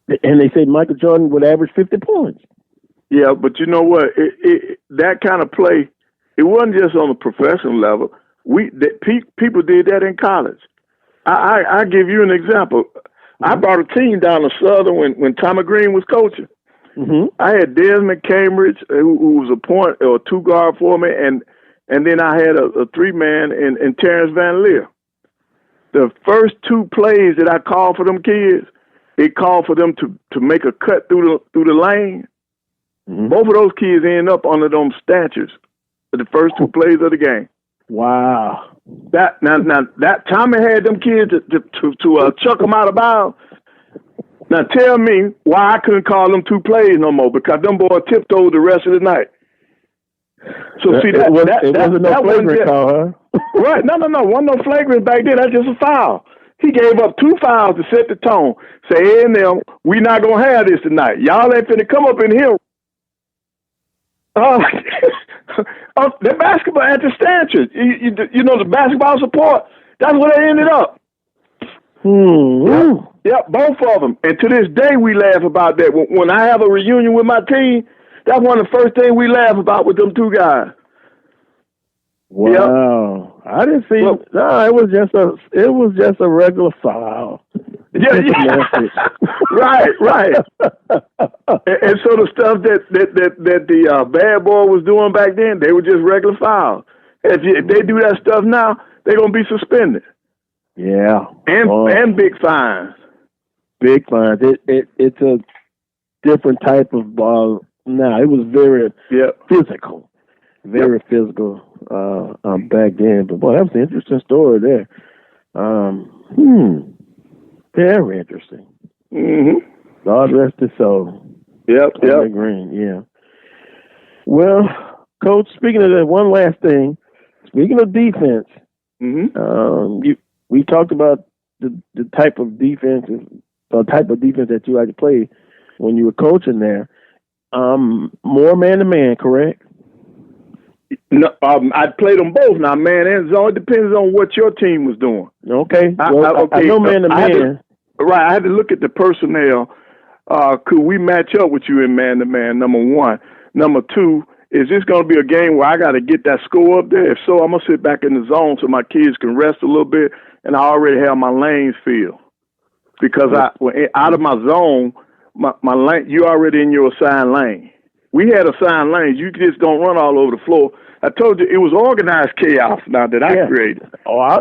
they said Michael Jordan would average 50 points. Yeah, but you know what? That kind of play, it wasn't just on the professional level. People did that in college. I give you an example. I brought a team down to Southern when Tommy Green was coaching. Mm-hmm. I had Desmond Cambridge, who was a point or two guard for me, and then I had a 3-man in Terrence Van Leer. The first 2 plays that I called for them kids, it called for them to make a cut through the lane. Mm-hmm. Both of those kids end up under them statues for the first 2 plays of the game. Wow. That Tommy had them kids to chuck them out of bounds. Now tell me why I couldn't call them 2 plays no more, because them boys tiptoed the rest of the night. So see, that wasn't no flagrant call, huh? Right? No, wasn't no flagrant back then. That's just a foul. He gave up 2 fouls to set the tone. Say, A&M, we not gonna have this tonight. Y'all ain't finna come up in here. The basketball at the Stanchard, you know, the basketball support. That's where they ended up. Yep, both of them. And to this day, we laugh about that. When I have a reunion with my team, that's one of the first things we laugh about with them 2 guys. Wow, yep. I didn't see. No, it was just a regular foul. Yeah. right. and so the stuff that the bad boy was doing back then, they were just regular fouls. If they do that stuff now, they're gonna be suspended. Yeah, and big fines. Big fines. It's a different type of ball now. It was very physical, very physical back then. But boy, that was an interesting story there. Very interesting. Mm-hmm. God rest his soul. Yep. Green, yeah. Well, Coach, speaking of that, one last thing. Speaking of defense, we talked about the type of defense that you like to play when you were coaching there. More man-to-man, correct? No, I played them both. Now, man and zone. It depends on what your team was doing. Okay. I know man-to-man. Right. I had to look at the personnel. Could we match up with you in man-to-man, number one? Number two, is this going to be a game where I got to get that score up there? If so, I'm going to sit back in the zone so my kids can rest a little bit, and I already have my lanes filled. Because out of my zone, my lane, you already in your assigned lane. We had assigned lanes. You just don't run all over the floor. I told you it was organized chaos now that I created. I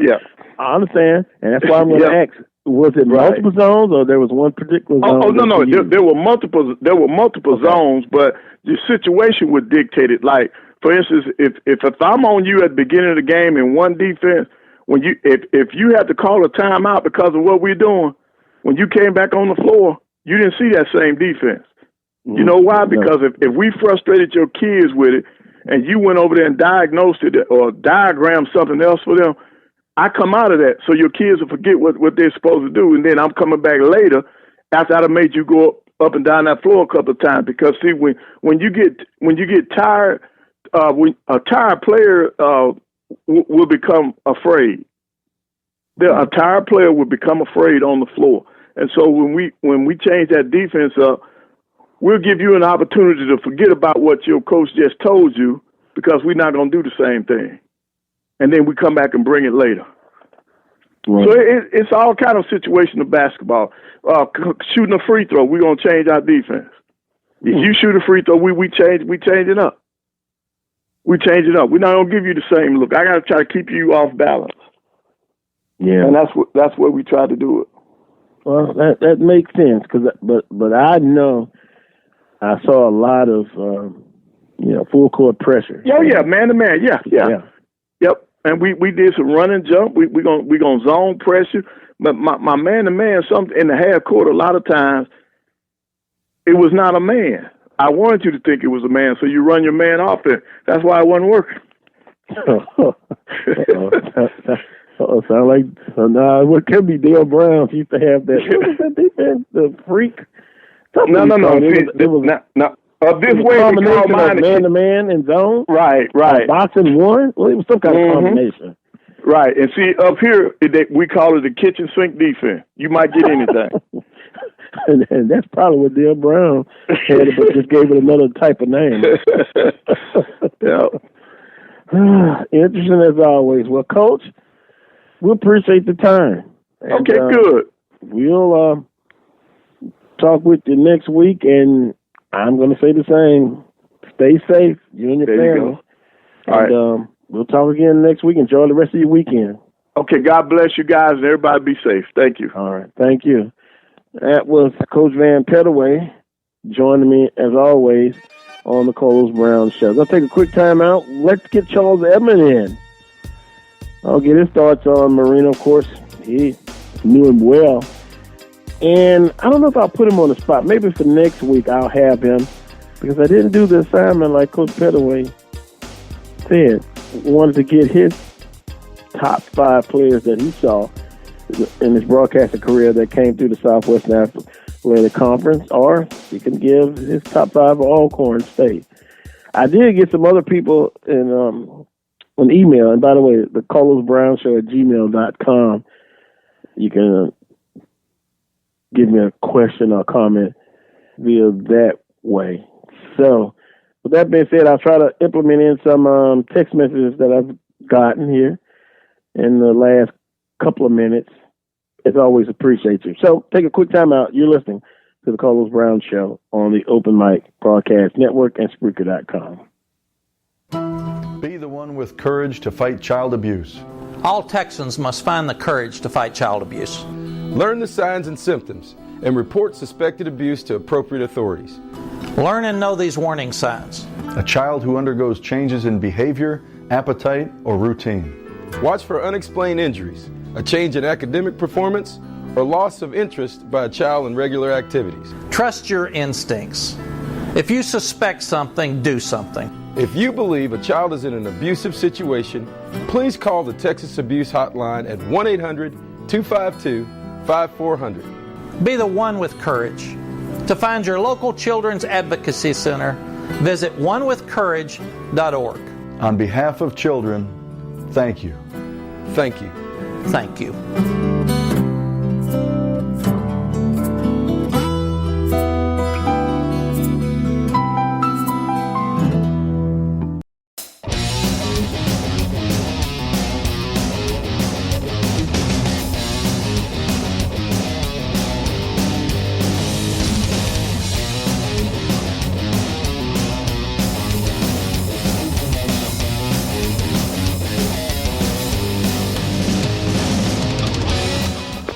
understand. And that's why I'm going to ask. Was it multiple zones, or there was one particular zone? No. There were multiple zones, but the situation would dictate it. Like, for instance, if I'm on you at the beginning of the game in one defense, if you had to call a timeout because of what we're doing, when you came back on the floor, you didn't see that same defense. You know why? Because if we frustrated your kids with it, and you went over there and diagnosed it or diagrammed something else for them, I come out of that so your kids will forget what they're supposed to do, and then I'm coming back later after I've made you go up and down that floor a couple of times. Because see, when you get tired, a tired player will become afraid. A tired player will become afraid on the floor, and so when we change that defense up, we'll give you an opportunity to forget about what your coach just told you because we're not going to do the same thing. And then we come back and bring it later. Right. So it's all kind of situation of basketball. Shooting a free throw, we're going to change our defense. If you shoot a free throw, we change it up. We change it up. We're not going to give you the same look. I got to try to keep you off balance. Yeah. And that's what we try to do it. Well, that makes sense, but I know I saw a lot of full court pressure. Yeah, man to man. Yeah. Yep. And we did some run and jump. We gonna zone pressure. But my man to man, something in the half court, a lot of times it was not a man. I wanted you to think it was a man, so you run your man off there. That's why it wasn't working. Sound like what could be Dale Brown used to have that. What was that defense? The freak. No. This way we call mine man-to-man and zone. Right. Boxing one. Well, it was some kind of combination. Right, and see up here we call it the kitchen sink defense. You might get anything. and that's probably what Dale Brown had, but just gave it another type of name. Yeah. Interesting as always. Well, Coach, we appreciate the time. And, okay, good. We'll talk with you next week, and I'm going to say the same. Stay safe, you and your family. All right. We'll talk again next week. Enjoy the rest of your weekend. Okay, God bless you guys, and everybody be safe. Thank you. All right, thank you. That was Coach Van Pettaway joining me, as always, on the Carlos Brown Show. I'm going to take a quick time out. Let's get Charles Edmond in. I'll get his thoughts on Marino. Of course, he knew him well. And I don't know if I'll put him on the spot. Maybe for next week I'll have him, because I didn't do the assignment like Coach Pettaway said, wanted to get his top 5 players that he saw in his broadcasting career that came through the Southwestern Athletic Conference, or he can give his top 5 of Alcorn State. I did get some other people in an email, and by the way, the Carlos Brown Show at gmail.com. You can give me a question or comment via that way. So, with that being said, I'll try to implement in some text messages that I've gotten here in the last couple of minutes. As always, appreciate you. So, take a quick time out. You're listening to the Carlos Brown Show on the Open Mic Broadcast Network and Spreaker.com. Be the one with courage to fight child abuse. All Texans must find the courage to fight child abuse. Learn the signs and symptoms and report suspected abuse to appropriate authorities. Learn and know these warning signs. A child who undergoes changes in behavior, appetite, or routine. Watch for unexplained injuries, a change in academic performance, or loss of interest by a child in regular activities. Trust your instincts. If you suspect something, do something. If you believe a child is in an abusive situation, please call the Texas Abuse Hotline at 1-800-252-5400. Be the one with courage. To find your local Children's Advocacy Center, visit onewithcourage.org. On behalf of children, thank you. Thank you. Thank you.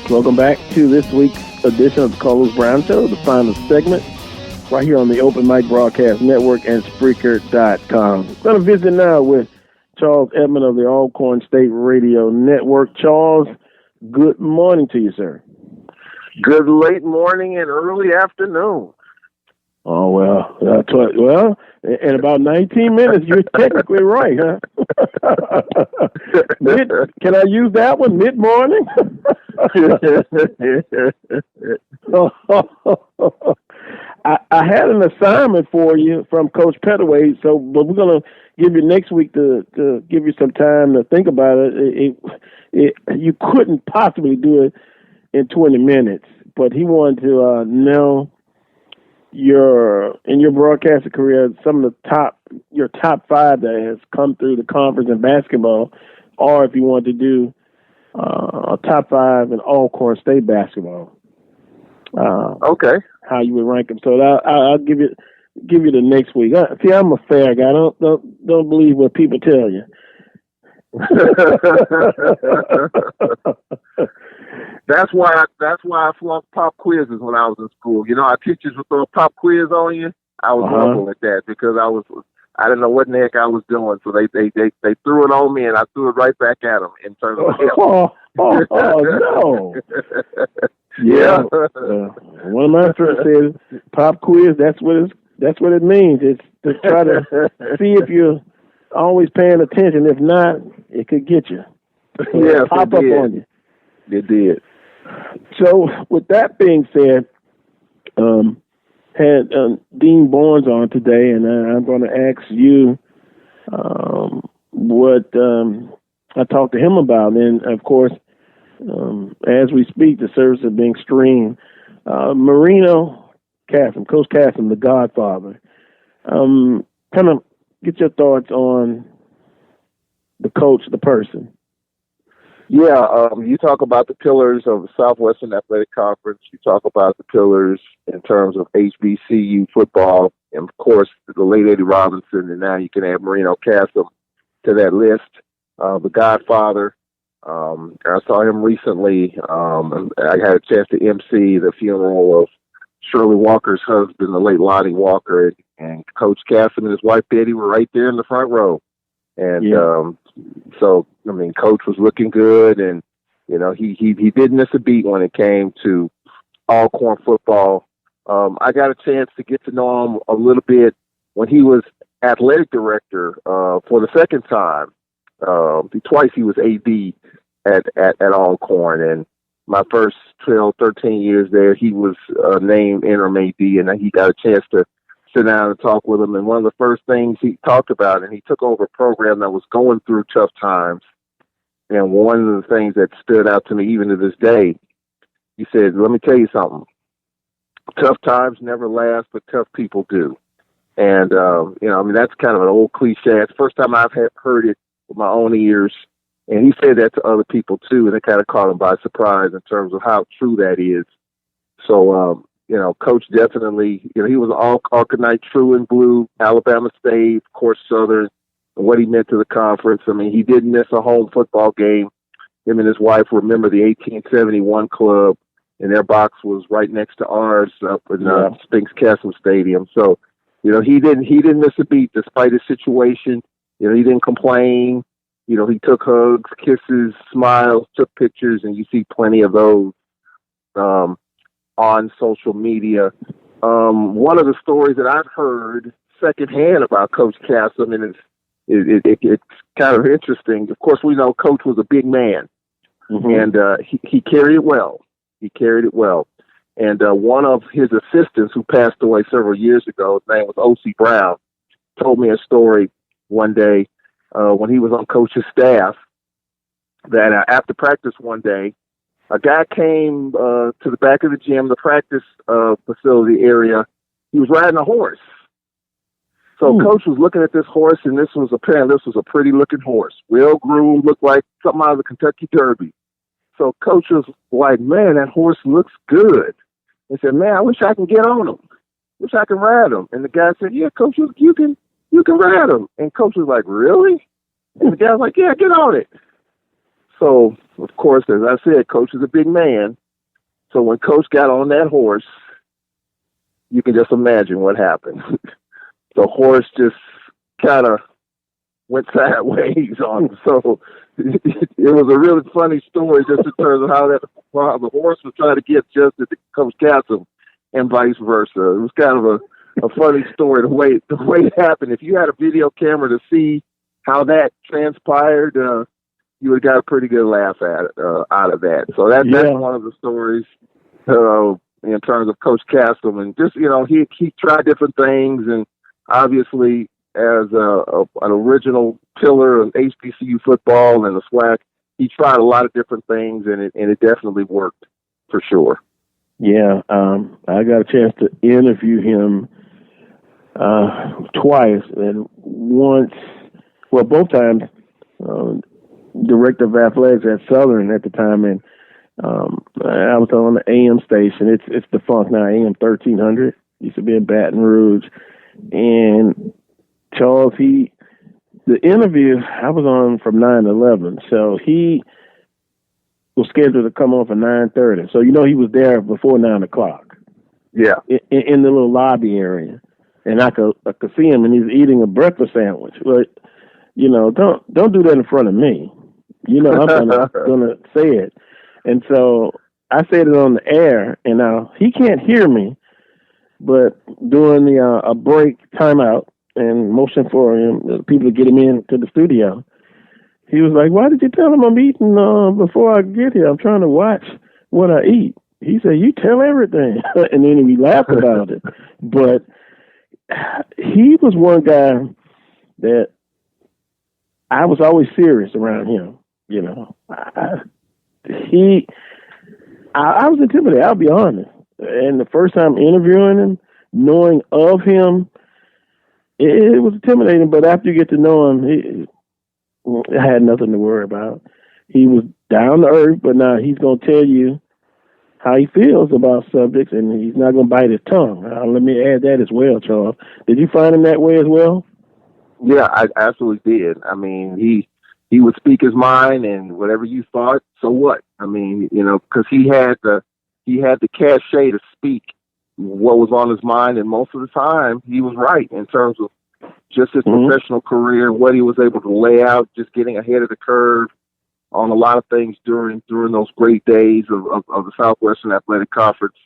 Welcome back to this week's edition of the Carlos Brown Show, the final segment, right here on the Open Mic Broadcast Network and Spreaker.com. I'm going to visit now with Charles Edmond of the Alcorn State Radio Network. Charles, good morning to you, sir. Good late morning and early afternoon. Oh, well, in about 19 minutes, you're technically right, huh? Can I use that one, mid-morning? I had an assignment for you from Coach Pettaway, but we're going to give you next week to give you some time to think about it. You couldn't possibly do it in 20 minutes, but he wanted to know in your broadcasting career, some of your top 5 that has come through the conference in basketball, or if you want to do a top 5 in Alcorn State basketball. Okay. How you would rank them? So I'll give you the next week. See, I'm a fair guy. Don't believe what people tell you. That's why I flunked pop quizzes when I was in school. You know, our teachers would throw a pop quiz on you. I was horrible at that because I didn't know what in the heck I was doing. So they threw it on me and I threw it right back at them in terms of no. Yeah. One of my friends said pop quiz, that's what it means. It's to try to see if you're always paying attention. If not, it could get you. Yeah, pop up on you. It did. So, with that being said, had Dean Barnes on today, and I'm going to ask you what I talked to him about. And, of course, as we speak, the service is being streamed. Marino Cassim, Coach Cassim, the Godfather. Kind of get your thoughts on the coach, the person. Yeah, you talk about the pillars of the Southwestern Athletic Conference. You talk about the pillars in terms of HBCU football, and of course the late Eddie Robinson, and now you can add Marino Cassim to that list. The Godfather. I saw him recently. I had a chance to MC the funeral of Shirley Walker's husband, the late Lonnie Walker, and Coach Cassim and his wife Betty were right there in the front row. And so, I mean, Coach was looking good, and you know, he didn't miss a beat when it came to Alcorn football. I got a chance to get to know him a little bit when he was athletic director for the second time. Twice he was AD at Alcorn, and my first 12, 13 years there, he was named interim AD, and he got a chance to sit down and talk with him. And one of the first things he talked about, and he took over a program that was going through tough times. And one of the things that stood out to me even to this day, he said, let me tell you something. Tough times never last, but tough people do. And, that's kind of an old cliche. It's the first time I've heard it with my own ears. And he said that to other people too, and it kind of caught him by surprise in terms of how true that is. So, Coach definitely, he was all Arcanite, true and blue, Alabama State, of course, Southern, and what he meant to the conference. I mean, he didn't miss a home football game. Him and his wife remember the 1871 club, and their box was right next to ours up in Spinks Castle Stadium. So, he didn't miss a beat despite his situation. He didn't complain. He took hugs, kisses, smiles, took pictures, and you see plenty of those on social media. One of the stories that I've heard secondhand about Coach Castle, and it's kind of interesting. Of course, we know Coach was a big man, and he carried it well. He carried it well. And one of his assistants, who passed away several years ago, his name was O.C. Brown, told me a story one day when he was on Coach's staff, that after practice one day, a guy came to the back of the gym, the practice facility area. He was riding a horse. So Coach was looking at this horse, and this was a pretty looking horse, well groomed, looked like something out of the Kentucky Derby. So Coach was like, man, that horse looks good. He said, man, I wish I can get on him. Wish I can ride him. And the guy said, yeah, Coach, you can ride him. And Coach was like, really? And the guy was like, yeah, get on it. So, of course, as I said, Coach is a big man. So when Coach got on that horse, you can just imagine what happened. The horse just kind of went sideways on him. So it was a really funny story just in terms of how the horse was trying to get adjusted to Coach Castle and vice versa. It was kind of a funny story the way it happened. If you had a video camera to see how that transpired, you would have got a pretty good laugh out of that. So that's one of the stories in terms of Coach Castle, and just he tried different things, and obviously as an original pillar of HBCU football and the SWAC, he tried a lot of different things, and it definitely worked for sure. Yeah, I got a chance to interview him twice, and both times, director of athletics at Southern at the time, and I was on the AM station. It's defunct now, AM 1300. Used to be in Baton Rouge, and Charles, the interview I was on from 9-11, so he was scheduled to come on for 9:30. So he was there before 9 o'clock. Yeah, in the little lobby area, and I could see him, and he's eating a breakfast sandwich. But don't do that in front of me. I'm gonna say it, and so I said it on the air, and now he can't hear me. But during a break timeout and motion for him, people to get him into the studio, he was like, "Why did you tell him I'm eating before I get here? I'm trying to watch what I eat." He said, "You tell everything," and then we laughed about it. But he was one guy that I was always serious around him. I was intimidated. I'll be honest. And the first time interviewing him, knowing of him, it was intimidating. But after you get to know him, I had nothing to worry about. He was down to earth, but now he's going to tell you how he feels about subjects, and he's not going to bite his tongue. Let me add that as well, Charles. Did you find him that way as well? Yeah, I absolutely did. I mean, he would speak his mind, and whatever you thought, so what? I mean, because he had the cachet to speak what was on his mind, and most of the time he was right in terms of just his professional career, what he was able to lay out, just getting ahead of the curve on a lot of things during those great days of the Southwestern Athletic Conference.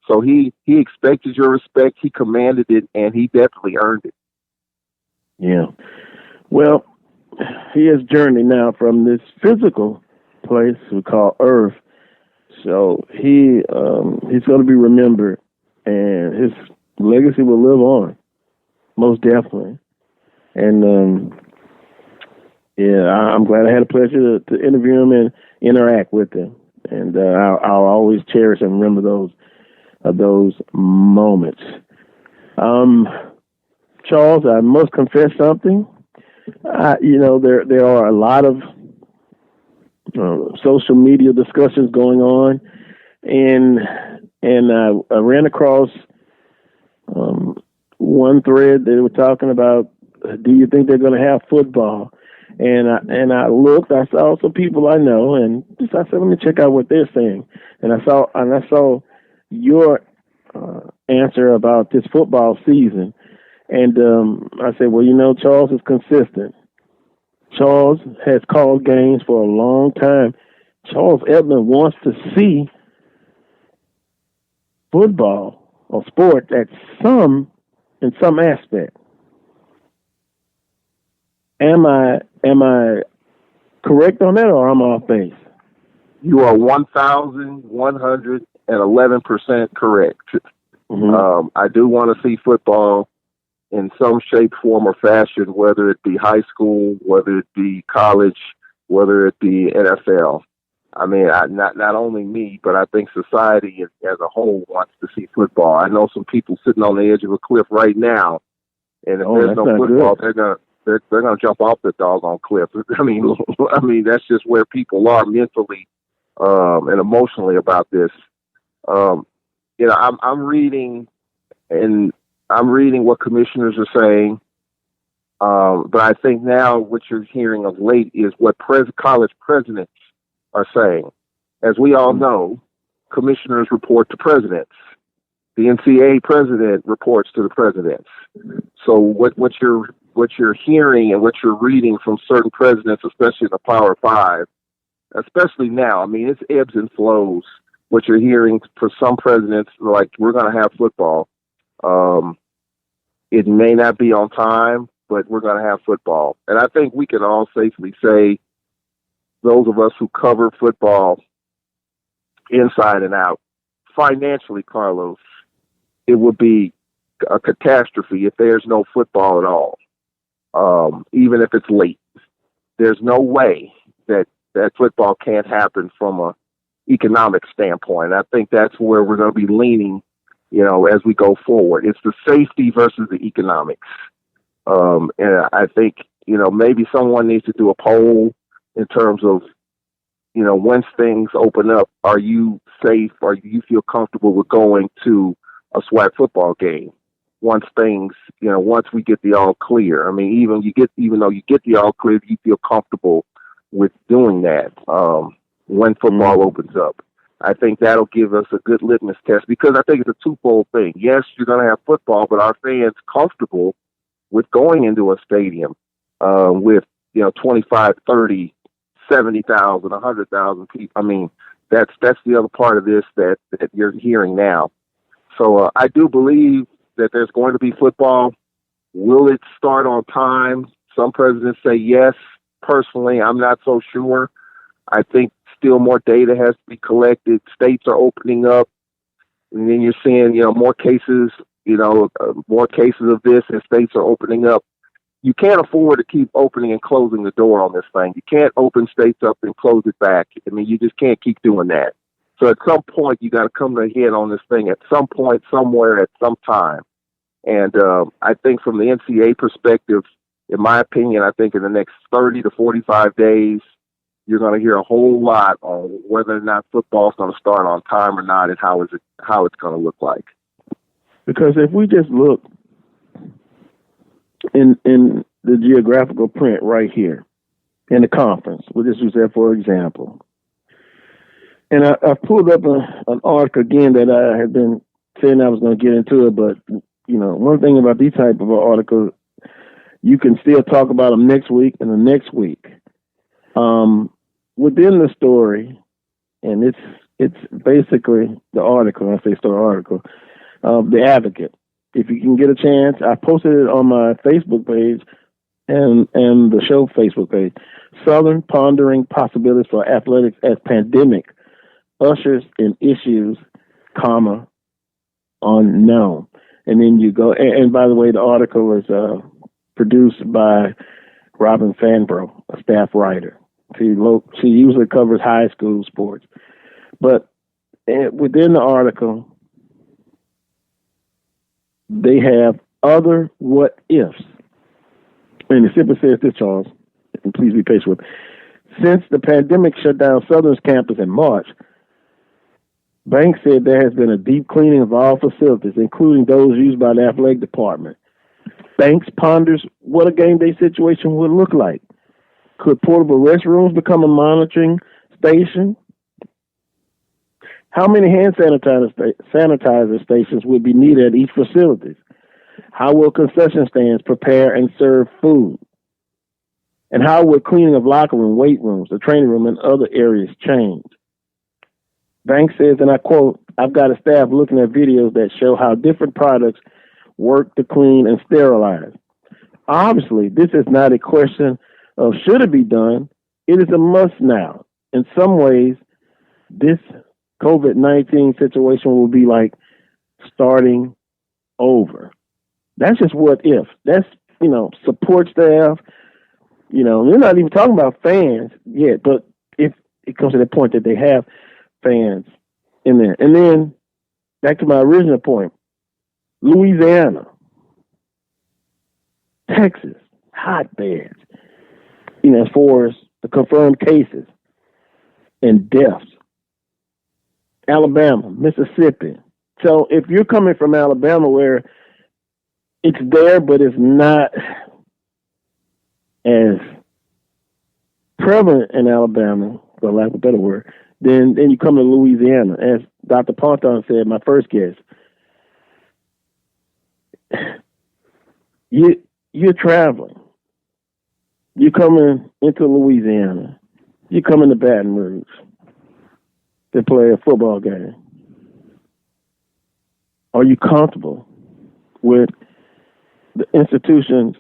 So he expected your respect, he commanded it, and he definitely earned it. Yeah. Well, he has journeyed now from this physical place we call Earth. So he's going to be remembered, and his legacy will live on, most definitely. And I'm glad I had a pleasure to interview him and interact with him. And I'll always cherish and remember those moments. Charles, I must confess something. There are a lot of social media discussions going on, and I ran across one thread they were talking about, do you think they're going to have football? And I looked, I saw some people I know, and I said, let me check out what they're saying. And I saw your answer about this football season. And I said, well, Charles is consistent. Charles has called games for a long time. Charles Edmond wants to see football or sport in some aspect. Am I correct on that, or am I off base? You are 1,111% correct. Mm-hmm. I do want to see football in some shape, form, or fashion, whether it be high school, whether it be college, whether it be NFL. I mean, not only me, but I think society as a whole wants to see football. I know some people sitting on the edge of a cliff right now, and if there's no football, they're gonna jump off the doggone cliff. I mean, that's just where people are mentally and emotionally about this. I'm reading what commissioners are saying, but I think now what you're hearing of late is what college presidents are saying. As we all know, commissioners report to presidents. The NCAA president reports to the presidents. So what you're hearing and what you're reading from certain presidents, especially in the Power Five, especially now, I mean, it's ebbs and flows. What you're hearing for some presidents, like, we're going to have football. It may not be on time, but we're going to have football. And I think we can all safely say, those of us who cover football inside and out, financially, Carlos, it would be a catastrophe if there's no football at all, even if it's late. There's no way that football can't happen from an economic standpoint. I think that's where we're going to be leaning, as we go forward. It's the safety versus the economics. And I think, maybe someone needs to do a poll in terms of, once things open up, are you safe? Or do you feel comfortable with going to a SWAC football game? Once things, once we get the all clear. I mean, even though you get the all clear, you feel comfortable with doing that when football opens up. I think that'll give us a good litmus test, because I think it's a twofold thing. Yes, you're going to have football, but are fans comfortable with going into a stadium with 25, 30, 70,000, 100,000 people? I mean, that's the other part of this that you're hearing now. So I do believe that there's going to be football. Will it start on time? Some presidents say yes. Personally, I'm not so sure. I think still more data has to be collected. States are opening up, and then you're seeing, more cases, more cases of this, and states are opening up. You can't afford to keep opening and closing the door on this thing. You can't open states up and close it back. I mean, you just can't keep doing that. So at some point, you got to come to a head on this thing at some point, somewhere, at some time. And I think from the NCAA perspective, in my opinion, I think in the next 30 to 45 days, you're going to hear a whole lot on whether or not football is going to start on time or not, and how it's going to look like. Because if we just look in the geographical print right here in the conference, we'll just use that for example. And I pulled up an article again that I had been saying I was going to get into it, but one thing about these type of articles, you can still talk about them next week and the next week. Within the story, and it's basically the article. I say story article, the Advocate. If you can get a chance, I posted it on my Facebook page and the show Facebook page. Southern pondering possibilities for athletics as pandemic ushers in issues, comma, unknown. And then you go, and by the way, the article is produced by Robin Fanbro, a staff writer. She usually covers high school sports. But within the article, they have other what ifs. And it simply says this, Charles, and please be patient with me. Since the pandemic shut down Southern's campus in March, Banks said there has been a deep cleaning of all facilities, including those used by the athletic department. Banks ponders what a game day situation would look like. Could portable restrooms become a monitoring station? How many hand sanitizer stations would be needed at each facility? How will concession stands prepare and serve food? And how will cleaning of locker room, weight rooms, the training room, and other areas change? Banks says, and I quote, I've got a staff looking at videos that show how different products work to clean and sterilize. Obviously, this is not a question of should it be done. It is a must now. In some ways, this COVID-19 situation will be like starting over. That's just what if. That's, support staff. We're not even talking about fans yet, but if it comes to the point that they have fans in there. And then back to my original point, Louisiana, Texas, hotbeds, as far as the confirmed cases and deaths. Alabama, Mississippi. So if you're coming from Alabama where it's there, but it's not as prevalent in Alabama, for lack of a better word, then you come to Louisiana. As Dr. Ponton said, my first guest, you're traveling. You're coming into Louisiana. You're coming to Baton Rouge to play a football game. Are you comfortable with the institution's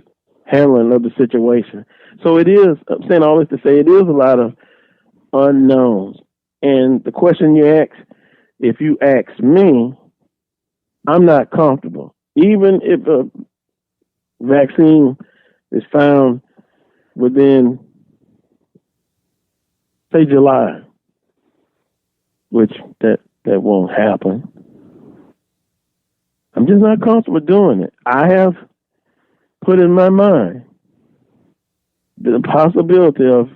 handling of the situation? So it is, I'm saying all this to say, it is a lot of unknowns. And the question you ask, if you ask me, I'm not comfortable. Even if a vaccine is found within, say, July, which that won't happen. I'm just not comfortable doing it. I have put in my mind the possibility of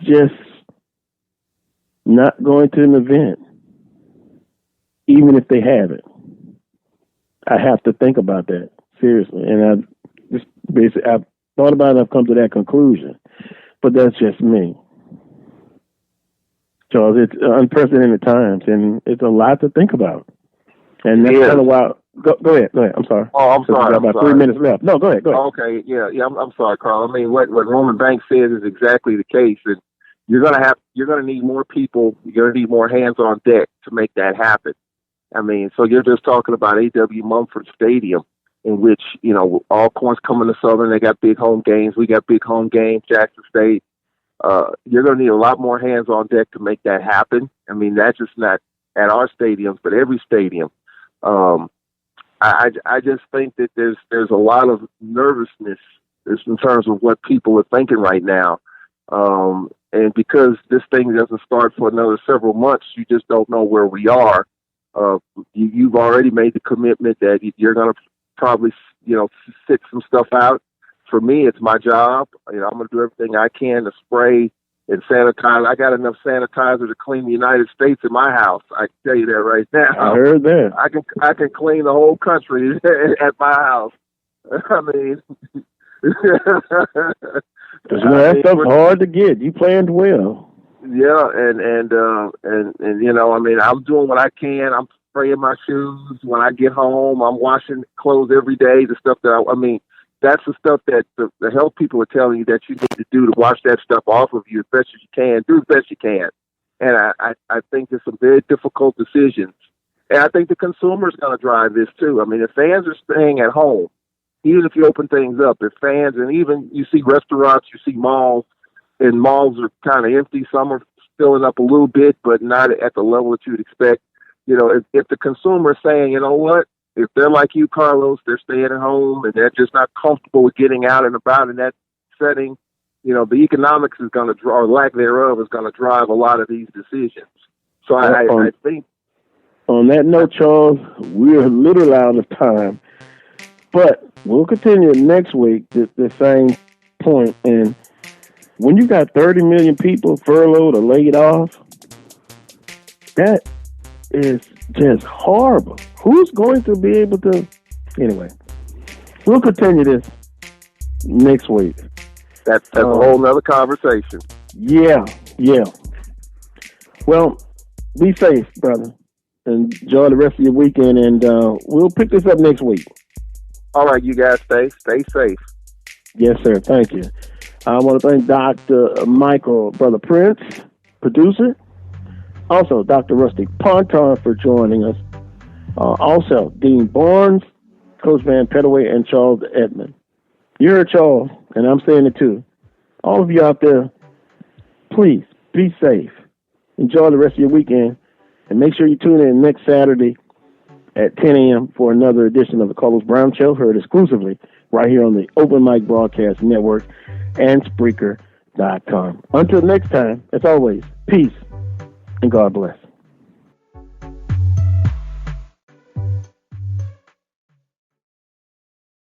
just not going to an event, even if they have it. I have to think about that seriously. And I've thought about it and I've come to that conclusion. But that's just me. Charles, it's unprecedented times and it's a lot to think about. And that's kind of why. Go ahead. I'm sorry. Oh, I'm sorry. We've got about 3 minutes left. No, go ahead. Okay, yeah. I'm sorry, Carl. I mean, what Roman Banks says is exactly the case, and you're gonna need more people. You're gonna need more hands on deck to make that happen. I mean, so you're just talking about A.W. Mumford Stadium, in which Alcorn's coming to Southern. They got big home games. We got big home games. Jackson State. You're gonna need a lot more hands on deck to make that happen. I mean, that's just not at our stadiums, but every stadium. I just think that there's a lot of nervousness in terms of what people are thinking right now. And because this thing doesn't start for another several months, you just don't know where we are. You've already made the commitment that you're going to probably, sit some stuff out. For me, it's my job. I'm going to do everything I can to spray and sanitize. I got enough sanitizer to clean the United States in my house. I can tell you that right now. I heard that. I can clean the whole country at my house. I mean, that stuff's hard to get. You planned well. Yeah, and I mean, I'm doing what I can. I'm spraying my shoes when I get home. I'm washing clothes every day. The stuff that I mean. That's the stuff that the health people are telling you that you need to do to wash that stuff off of you as best as you can. Do as best you can. And I think there's some very difficult decisions. And I think the consumer is going to drive this too. I mean, the fans are staying at home. even if you open things up, if fans, and even you see restaurants, you see malls, and malls are kind of empty. Some are filling up a little bit, but not at the level that you'd expect. You know, if the consumer is saying, you know what, if they're like you, Carlos, they're staying at home and they're just not comfortable with getting out and about in that setting, you know, the economics is going to draw, or lack thereof, is going to drive a lot of these decisions. So I think. On that note, Charles, we're literally out of time, but we'll continue next week, the same point. And when you got 30 million people furloughed or laid off, that is just horrible. Who's going to be able to? Anyway, we'll continue this next week. That's a whole nother conversation. Yeah. Well, be safe, brother. Enjoy the rest of your weekend, and we'll pick this up next week. All right, you guys stay safe. Yes, sir. Thank you. I want to thank Dr. Michael, Brother Prince, producer. Also, Dr. Rusty Pontar for joining us. Also, Dean Barnes, Coach Van Pettaway, and Charles Edmond. You heard Charles, and I'm saying it too. All of you out there, please be safe. Enjoy the rest of your weekend, and make sure you tune in next Saturday at 10 a.m. for another edition of the Carlos Brown Show, heard exclusively right here on the Open Mic Broadcast Network and Spreaker.com. Until next time, as always, peace and God bless.